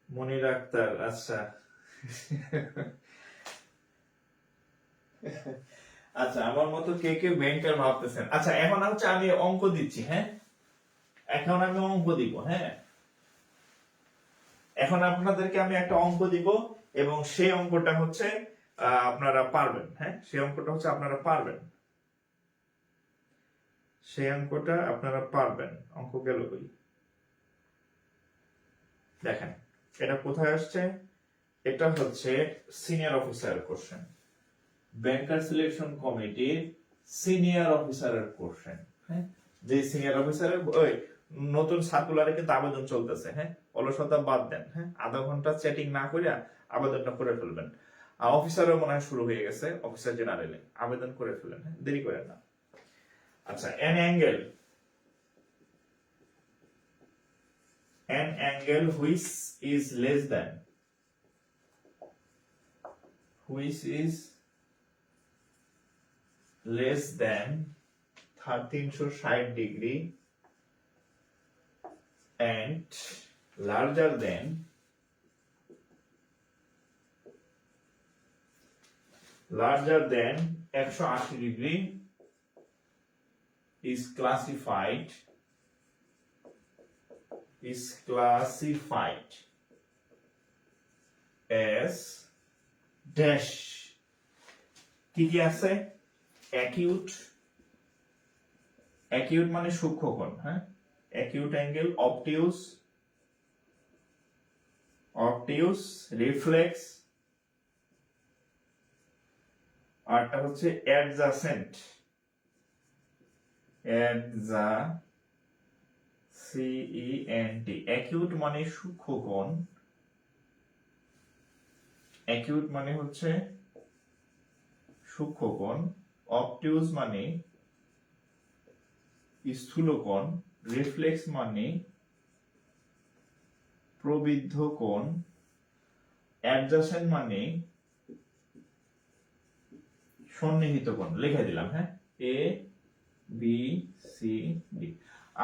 মনির আক্তার, আচ্ছা। আচ্ছা আমার মতো কে কে ব্যাংকার ভাবতেছেন। আচ্ছা এখন হচ্ছে আমি অঙ্ক দিচ্ছি। হ্যাঁ এখন আমি অঙ্ক দিব। হ্যাঁ এখন আপনাদেরকে আমি একটা অঙ্ক দিব এবং সেই অঙ্কটা হচ্ছে আপনারা পারবেন। হ্যাঁ, সেই অঙ্কটা হচ্ছে আপনারা পারবেন, সেই অঙ্কটা আপনারা পারবেন। অঙ্ক গেল কই? দেখেন এটা কোথায় আসছে, এটা হচ্ছে সিনিয়র অফিসারের কোশ্চেন, ব্যাংকার সিলেকশন কমিটির সিনিয়র অফিসারের কোশ্চেন। হ্যাঁ, যে সিনিয়র অফিসারের ওই নতুন সার্কুলারে কিন্তু আবেদন চলতেছে। হ্যাঁ, অলসতা বাদ দেন। হ্যাঁ, আধা ঘন্টা চ্যাটিং না করে আবেদনটা করে ফেলবেন। অফিসারও মনে হয় শুরু হয়ে গেছে, অফিসার জেনারেলে আবেদন করে ফেলেন। হ্যাঁ, দেরি করেন না। আচ্ছা, an angle which is less than, which is less than 1360 degree and larger than 180 degree is classified as dash। কি কি আছে? acute মানে সূক্ষ্মকোণ। হ্যাঁ, acute angle, obtuse, reflex, আরটা হচ্ছে adjacent, acute মানে সূক্ষ্মকোণ, acute মানে হচ্ছে সূক্ষ্মকোণ, obtuse মানে স্থূলকোণ, রিফ্লেক্স মানে প্রবৃদ্ধ কোণ, অ্যাডজাসেন্ট মানে সন্নিহিত কোণ। লিখে দিলাম। হ্যাঁ, এ বি সি ডি।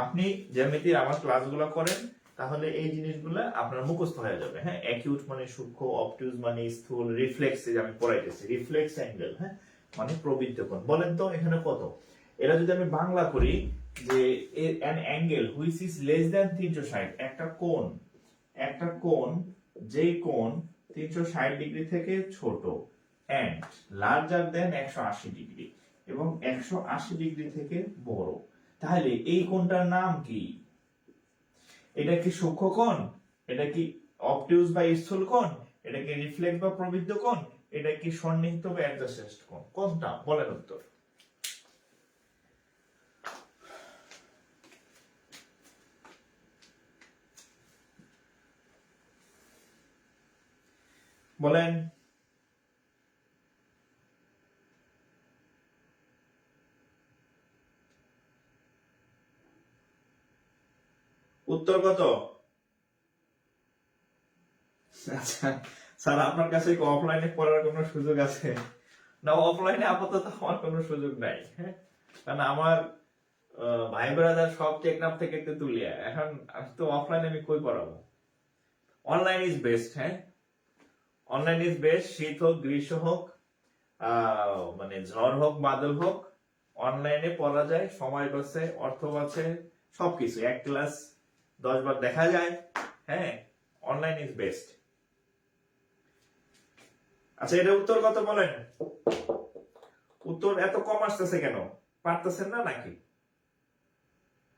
আপনি জ্যামিতির আমার ক্লাসগুলো করেন তাহলে এই জিনিসগুলো আপনার মুখস্থ হয়ে যাবে। হ্যাঁ, অ্যাকিউট মানে সূক্ষ্ম, অবটিউজ মানে স্থূল, রিফ্লেক্স যে আমি পড়াইতেছি রিফ্লেক্স অ্যাঙ্গেল। হ্যাঁ, মানে প্রবৃদ্ধ কোণ। বলেন তো এখানে কত? এরা যদি আমি বাংলা করি যে an angle which is less than 360, একটা কোণ যেই কোণ 360 ডিগ্রি থেকে ছোট, and larger than 180 ডিগ্রি, এবং 180 ডিগ্রি থেকে বড়। তাহলে এই কোণটার নাম কি? এটা কি সূক্ষ্ম কোণ? এটা কি অবটিউজ বা স্থূল কোণ? এটা কি রিফ্লেক্স বা প্রবৃদ্ধ কোণ? এটা কি সন্নিহিত বা অ্যাডজাসেন্ট কোণ? কোনটা? বলেন উত্তর। বলেন। উত্তর কত? আচ্ছা স্যার, আপনার কাছে কি অফলাইনে পড়ার কোনো সুযোগ আছে? না, অফলাইনে আপাতত আমার কোনো সুযোগ নাই। হ্যাঁ, কারণ আমার ভাই ব্রাদার সব টেকনাফ থেকে তেতুলিয়া। এখন তো অফলাইনে আমি কই পড়াবো? Online is best. হ্যাঁ, অনলাইন ইজ বেস্ট। শীত হোক, গ্রীষ্ম হোক, মানে ঝড় হোক, বাদল হোক, অনলাইনে পড়া যায়, সময় বাঁচে, অর্থ বাঁচে, সবকিছু। এক ক্লাস 10 বার দেখা যায়। হ্যাঁ, অনলাইন ইজ বেস্ট। আচ্ছা, এটা উত্তর কত বলেন? উত্তর এত কম আসতেছে কেন? পারতেছেন না নাকি?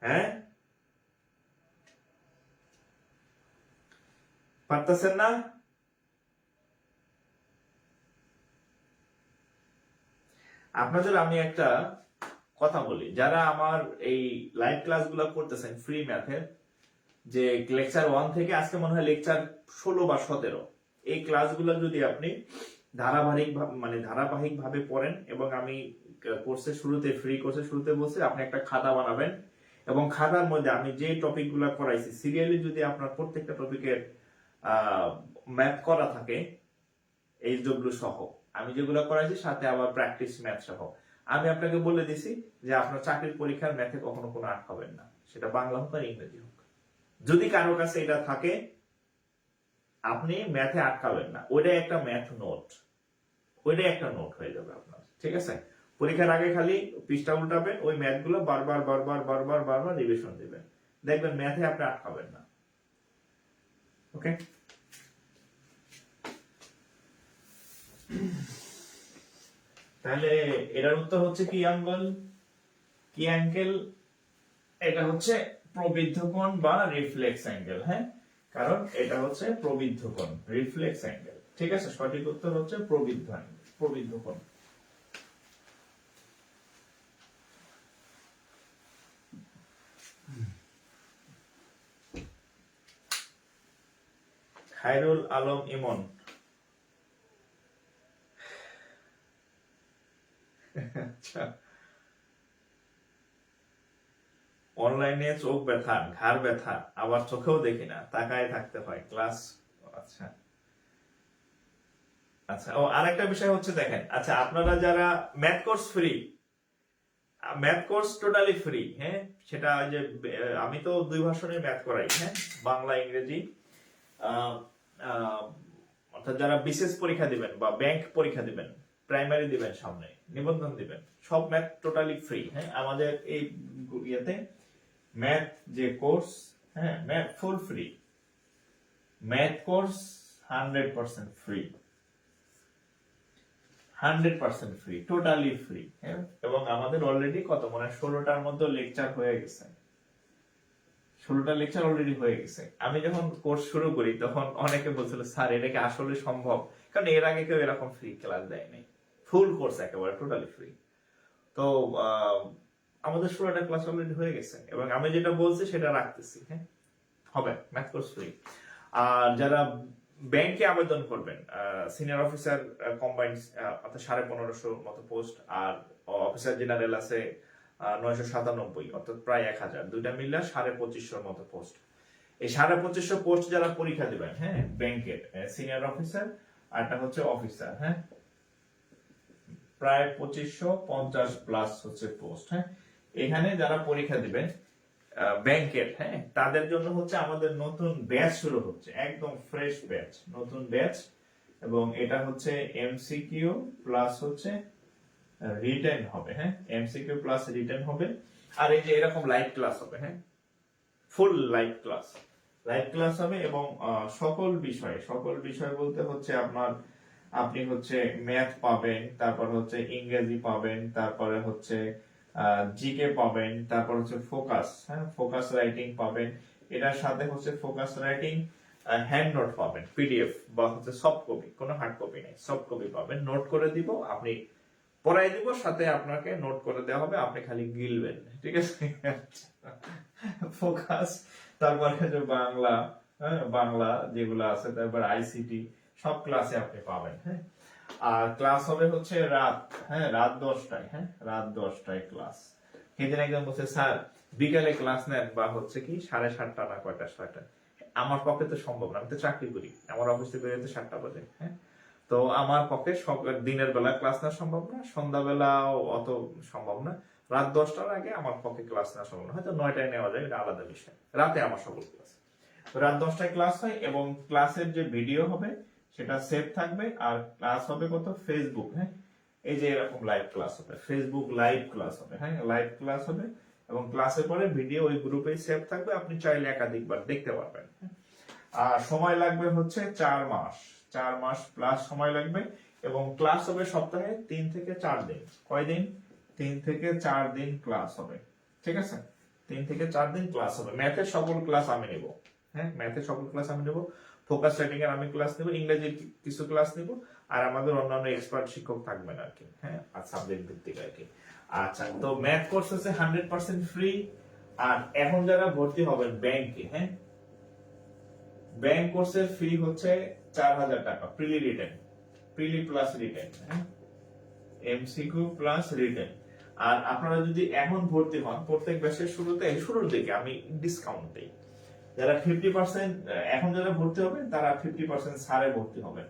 হ্যাঁ, পারতেছেন না? আপনাদের আমি একটা কথা বলি, যারা আমার এই লাইভ ক্লাসগুলো করতেছেন ফ্রি ম্যাথের, যে লেকচার 1 থেকে আজকে মনে হয় লেকচার 16 বা 17, এই ক্লাসগুলো যদি আপনি ধারাবাহিক ভাবে পড়েন, এবং আমি কোর্সের শুরুতে, ফ্রি কোর্সের শুরুতে বলছি আপনি একটা খাতা বানাবেন, এবং খাতার মধ্যে আমি যে টপিকগুলো করাইছি সিরিয়ালি যদি আপনার প্রত্যেকটা টপিকের ম্যাথ করা থাকে, এইচডব্লিউ সহ, আমি যেগুলো করাইছি সাথে আবার প্র্যাকটিস ম্যাথ সহ, আমি আপনাকে বলে দিছি যে আপনার চাকরির পরীক্ষার ম্যাথে কখনো কোনো আট হবেন না, সেটা বাংলা হোক আর ইংরেজি হোক। যদি কারো কাছে এটা থাকে, আপনি ম্যাথে আটকাবেন না, ওইটাই একটা ম্যাথ নোট, ওইটাই একটা নোট হয়ে যাবে আপনার। ঠিক আছে, পরীক্ষার আগে খালি পৃষ্ঠা উল্টাবেন, ওই ম্যাথ গুলো বারবার বারবার বারবার বারবার রিভিশন দিবেন, দেখবেন ম্যাথে আপনি আটকাবেন না। ওকে। তাহলে এটার উত্তর হচ্ছে কি অ্যাঙ্গেল? কি অ্যাঙ্গেল? এটা হচ্ছে প্রবৃদ্ধ কোণ বা রিফ্লেক্স অ্যাঙ্গেল। হ্যাঁ, কারণ এটা হচ্ছে প্রবৃদ্ধ কোণ, রিফ্লেক্স অ্যাঙ্গেল। ঠিক আছে, সঠিক উত্তর হচ্ছে প্রবৃদ্ধ অ্যাঙ্গেল, প্রবৃদ্ধ কোণ। খায়রুল আলম ইমন। আচ্ছা, অনলাইনে চোখ ব্যথা, ঘাড় ব্যথা, আবার চোখেও দেখি না, তাকায় থাকতে হয় ক্লাস। আচ্ছা আচ্ছা, ও আরেকটা বিষয় হচ্ছে দেখেন, আচ্ছা আপনারা যারা math course free, math course totally free, হ্যাঁ সেটা ওই যে আমি তো 2 ভাষণে ম্যাথ করাই, হ্যাঁ বাংলা ইংরেজি। আহ, আহ, অর্থাৎ যারা বিশেষ পরীক্ষা দিবেন বা ব্যাংক পরীক্ষা দিবেন, প্রাইমারি দিবেন, সামনে নিবন্ধন দিবেন, সব ম্যাথ টোটালি ফ্রি। হ্যাঁ, আমাদের এই ইয়েতে ম্যাথ যে কোর্স, হ্যাঁ math full free, math course 100% free, 100% free, totally free. হ্যাঁ, এবং আমাদের অলরেডি কত মানে 16টার মধ্যে লেকচার হয়ে গেছে, 16টা লেকচার অলরেডি হয়ে গেছে। আমি যখন কোর্স শুরু করি তখন অনেকে বলছিল স্যার এটা কি আসলে সম্ভব, কারণ এর আগে কেউ এরকম ফ্রি ক্লাস দেয়নি, ফুল কোর্স একেবারে টোটালি ফ্রি। তো আমাদের 16টা ক্লাস অলরেডি হয়ে গেছে এবং আমি যেটা বলছি সেটা রাখতেছি। হ্যাঁ, হবে ম্যাথ কোর্স ফ্রি। আর যারা ব্যাংকে আবেদন করবেন, সিনিয়র অফিসার কম্বাইন্ড অর্থাৎ 1550 মতো পোস্ট, আর অফিসার জেনারেল আছে 997, অর্থাৎ প্রায় 1000, দুইটা মিলে 2550 মতো পোস্ট। এই 2550 পোস্ট যারা পরীক্ষা দিবেন, হ্যাঁ ব্যাংকের সিনিয়র অফিসার, আর একটা হচ্ছে অফিসার, হ্যাঁ প্রায় 2550 প্লাস হচ্ছে পোস্ট। হ্যাঁ, এখানে যারা পরীক্ষা দিবেন ব্যাংকের, হ্যাঁ তাদের জন্য হচ্ছে আমাদের নতুন ব্যাচ শুরু হচ্ছে, একদম ফ্রেশ ব্যাচ, নতুন ব্যাচ। এবং এটা হচ্ছে এমসিকিউ প্লাস হচ্ছে রিটেন হবে। হ্যাঁ, এমসিকিউ প্লাস রিটেন হবে। আর এই যে এরকম লাইভ ক্লাস হবে, হ্যাঁ ফুল লাইভ ক্লাস, লাইভ ক্লাস হবে। এবং সকল বিষয় বলতে হচ্ছে আপনার, আপনি হচ্ছে ম্যাথ পাবেন, তারপর হচ্ছে ইংরেজি পাবেন, তারপরে হচ্ছে জিকে পাবেন, তারপর হচ্ছে ফোকাস, হ্যাঁ ফোকাস রাইটিং পাবেন। এটার সাথে হচ্ছে ফোকাস রাইটিং হ্যান্ড নোট পাবেন, পিডিএফ বা হচ্ছে সফট কপি, কোনো হার্ড কপি নেই, সফট কপি পাবেন। নোট করে দিব, আপনি পড়াই দিব, সাথে আপনাকে নোট করে দেওয়া হবে, আপনি খালি গিলবেন। ঠিক আছে, ফোকাস, তারপরে যে বাংলা, হ্যাঁ বাংলা যেগুলো আছে, তারপর আইসিটি, সব ক্লাসে আপনি পাবেন। হ্যাঁ, আর ক্লাস হবে হচ্ছে রাত, হ্যাঁ রাত 10টায়, হ্যাঁ রাত 10টায় ক্লাস। সেদিন একজন বলছে স্যার বিকালে ক্লাস নেন বা হচ্ছে কি 7:30 না কয়টা 6টা, আমার পক্ষে তো সম্ভব না, আমি তো চাকরি করি, আমার অফিস থেকে বেরোতে 7টা বাজে। হ্যাঁ, তো আমার পক্ষে দিনের বেলা ক্লাস নেওয়া সম্ভব না, সন্ধ্যাবেলাও অত সম্ভব না, রাত 10টার আগে আমার পক্ষে ক্লাস নেওয়া সম্ভব না, হয়তো 9টায় নেওয়া যায়, এটা আলাদা বিষয়। রাতে আমার সকল ক্লাস, রাত 10টায় ক্লাস হয় এবং ক্লাসের যে ভিডিও হবে সেটা সেভ থাকবে। আর ক্লাস হবে কত, ফেসবুক, হ্যাঁ এই যে এরকম লাইভ ক্লাস হবে, ফেসবুক লাইভ ক্লাস হবে, হ্যাঁ লাইভ ক্লাস হবে। এবং ক্লাসের পরে ভিডিও ওই গ্রুপেই সেভ থাকবে, আপনি চাইলে একাধিকবার দেখতে পারবেন। আর সময় লাগবে হচ্ছে 4 মাস, 4 মাস প্লাস সময় লাগবে। এবং ক্লাস হবে সপ্তাহে 3 থেকে 4 দিন। কয়দিন? 3 থেকে 4 দিন ক্লাস হবে। ঠিক আছে, 3 থেকে 4 দিন ক্লাস হবে। ম্যাথের সকল ক্লাস আমি নেব, হ্যাঁ ম্যাথের সকল ক্লাস আমি নেব, ফোকাস রাইটিং এর আমি ক্লাস নেব, ইংরেজির কিছু ক্লাস নেব, আর আমাদের অন্যান্য এক্সপার্ট শিক্ষক থাকবেন আর কি, হ্যাঁ আর সাবজেক্ট ভিত্তিক আর কি। আচ্ছা, তো ম্যাথ কোর্স হচ্ছে 100% ফ্রি। আর এখন যারা ভর্তি হবেন ব্যাংকে, হ্যাঁ ব্যাংক কোর্সের ফি হচ্ছে 4000 টাকা, প্রিলি রিটেন, প্রিলি প্লাস রিটেন, হ্যাঁ এমসিকিউ প্লাস রিটেন। আর আপনারা যদি এখন ভর্তি হন, প্রত্যেক ব্যাচের শুরুর দিকে আমি ডিসকাউন্ট দেই। যারা 50% এখন যারা ভর্তি হবেন তারা 50% ছাড়ে ভর্তি হবেন,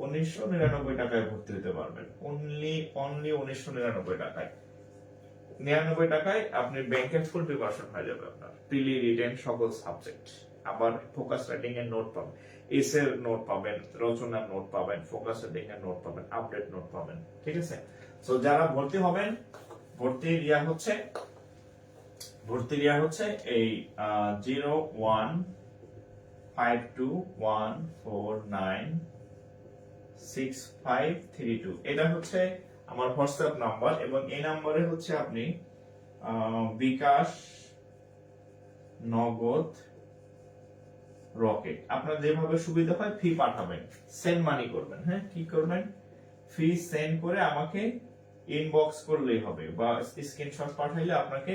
1999 টাকায় ভর্তি হতে পারবেন, অনলি 1999 টাকায়। 99 টাকায় আপনি ব্যাংকের ফুল প্রিপারেশন হয়ে যাবে আপনার, প্রিলি রিটেন সকল সাবজেক্ট। আবার ফোকাস রাইটিং এর নোট পাবেন, এসের নোট পাবেন, রচনার নোট পাবেন, ফোকাস রাইটিং এর নোট পাবেন, আপডেট নোট পাবেন। ঠিক আছে, সো যারা ভর্তি হবেন, ভর্তির ইয়া হচ্ছে এই 015214965532। এটা হচ্ছে আমার হোয়াটসঅ্যাপ নাম্বার, এবং এই নাম্বারে হচ্ছে আপনি বিকাশ, নগদ, রকেট আপনার যেভাবে সুবিধা হয় ফি পাঠাবেন, সেন্ড মানি করবেন। হ্যাঁ, কি করবেন, ফি সেন্ড করে আমাকে ইনবক্স করলেই হবে, বা স্ক্রিনশট পাঠাইলে আপনাকে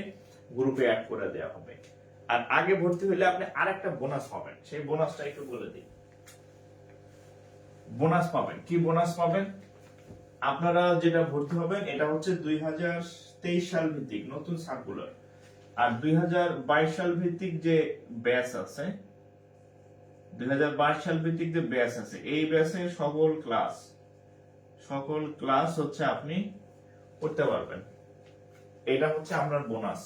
গ্রুপে অ্যাড করে দেওয়া হবে। আর আগে ভর্তি হলে আপনি আরেকটা বোনাস পাবেন, সেই বোনাসটা একটু বলে দিই। বোনাস পাবেন, কি বোনাস পাবেন? আপনারা যেটা ভর্তি হবেন এটা হচ্ছে 2023 সাল ভিত্তিক নতুন সার্কুলার, আর 2022 সাল ভিত্তিক যে ব্যাচ আছে, 2022 সাল ভিত্তিক যে ব্যাচ আছে, এই ব্যাচে সকল ক্লাস হচ্ছে আপনি করতে পারবেন। এটা হচ্ছে আপনার বোনাস।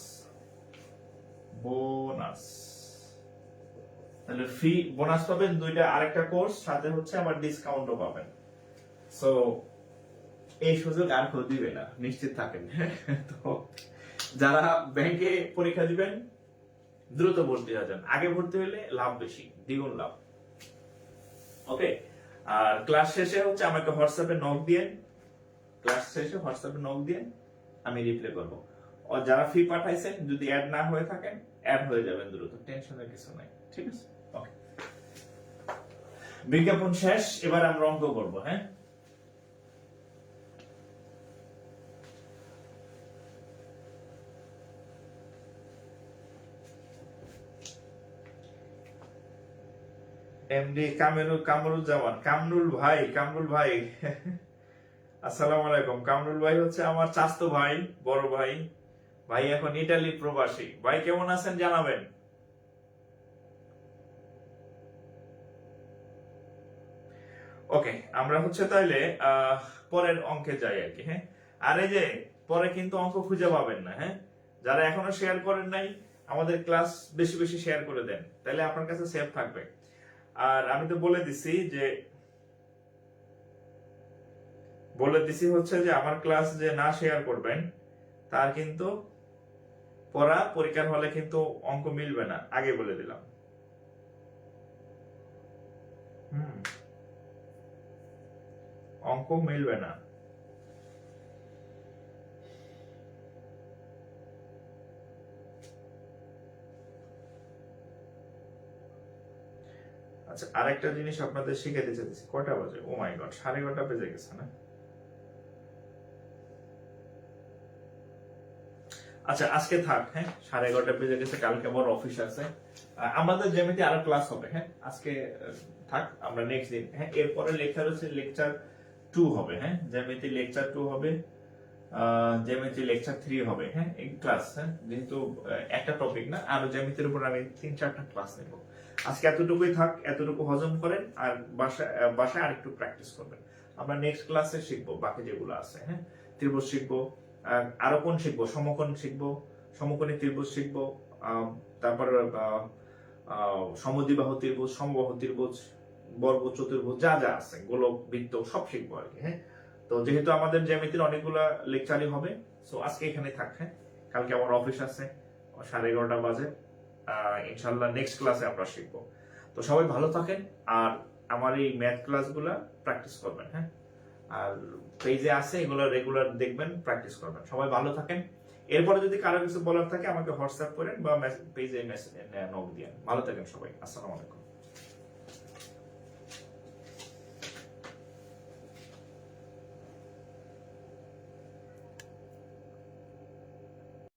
তাহলে ফ্রি বোনাস পাবেন দুইটা, আরেকটা কোর্স সাথে হচ্ছে আবার ডিসকাউন্টও পাবেন। সো এই সুযোগ আর কেউ দিবে না, নিশ্চিত থাকেন। তো যারা ব্যাংকে পরীক্ষা দিবেন দ্রুত ভর্তি হয়ে যান, আগে ভর্তি হলে লাভ বেশি, দ্বিগুণ লাভ। ওকে, আর ক্লাস শেষে হচ্ছে আমাকে হোয়াটসঅ্যাপে নক দিয়ে, আমি রিপ্লাই করবো। আর যারা ফি পাঠাইছেন যদি অ্যাড না হয়ে থাকেন, অ্যাড হয়ে যাবেন দ্রুত, টেনশনের কিছু নাই। ঠিক আছে, ওকে। বিজ্ঞাপন শেষ, এবার আমরা অঙ্ক করবো। হ্যাঁ, এমডি কামরুল ভাই আসসালামু আলাইকুম। কামরুল ভাই হচ্ছে আমার চাচাতো ভাই, বড় ভাই। ভাই এখন ইতালি প্রবাসী। ভাই কেমন আছেন জানাবেন। ওকে, আমরা হচ্ছে তাইলে পরের অঙ্কে যাই আর কি। হ্যাঁ, আর এই যে পরে কিন্তু অঙ্ক খুঁজে পাবেন না। হ্যাঁ, যারা এখনো শেয়ার করেন নাই, আমাদের ক্লাস বেশি বেশি শেয়ার করে দেন, তাহলে আপনার কাছে সেভ থাকবে। আর আমি তো বলে দিছি হচ্ছে যে আমার ক্লাস যে না শেয়ার করবেন তার কিন্তু পরীক্ষার হলে কিন্তু অঙ্ক মিলবে না, আগে বলে দিলাম। অঙ্ক মিলবে না। আচ্ছা, আরেকটা জিনিস আপনাদের শিখাতে চাইছি। কয়টা বাজে? ও মাই গড, 11:30 বেজে গেছে না? আচ্ছা, আজকে থাক। হ্যাঁ, 11:30 বেজে গেছে, কালকে আবার অফিস আছে। আমাদের জ্যামিতি আরো ক্লাস হবে। হ্যাঁ, আজকে থাক, আমরা নেক্সট দিন। হ্যাঁ, এরপরে লেকচার হচ্ছে লেকচার 2 হবে। হ্যাঁ, জ্যামিতি লেকচার 2 হবে, জ্যামিতি লেকচার 3 হবে। হ্যাঁ, এই ক্লাস, হ্যাঁ, যেহেতু একটা টপিক না, আরো জ্যামিতির উপর আমি 3-4টা ক্লাস নেব। আজকে এতটুকুই থাক, এতটুকু হজম করেন, আর বাসায় আরেকটু প্র্যাকটিস করবেন। আমরা নেক্সট ক্লাসে শিখবো বাকি যেগুলো আছে। হ্যাঁ, ত্রিভুজ শিখবো, আরো কোন শিখবো, সমকোণ শিখবো, সমকোণী ত্রিভুজ শিখবো, তারপর সমদ্বিবাহু ত্রিভুজ, সমবাহু ত্রিভুজ, বর্গ চতুর্ভুজ, যা যা আছে, গোলক, বৃত্ত, সব শিখবো আর কি। হ্যাঁ, তো যেহেতু আমাদের জ্যামিতির অনেকগুলা লেকচারই হবে, সো আজকে এখানে থাক। হ্যাঁ, কালকে আমার অফিস আছে, 11:30 বাজে। ইনশাল্লাহ নেক্সট ক্লাসে আমরা শিখবো। তো সবাই ভালো থাকেন, আর আমার এই ম্যাথ ক্লাসগুলা প্র্যাকটিস করবেন। হ্যাঁ, আর পেজে আছে, এগুলো রেগুলার দেখবেন, প্র্যাকটিস করবেন। সবাই ভালো থাকেন। এরপরে যদি কারো কিছু বলার থাকে আমাকে হোয়াটসঅ্যাপ করেন বা পেজে মেসেজ নক দিয়েন। ভালো থাকেন সবাই। আসসালামু আলাইকুম।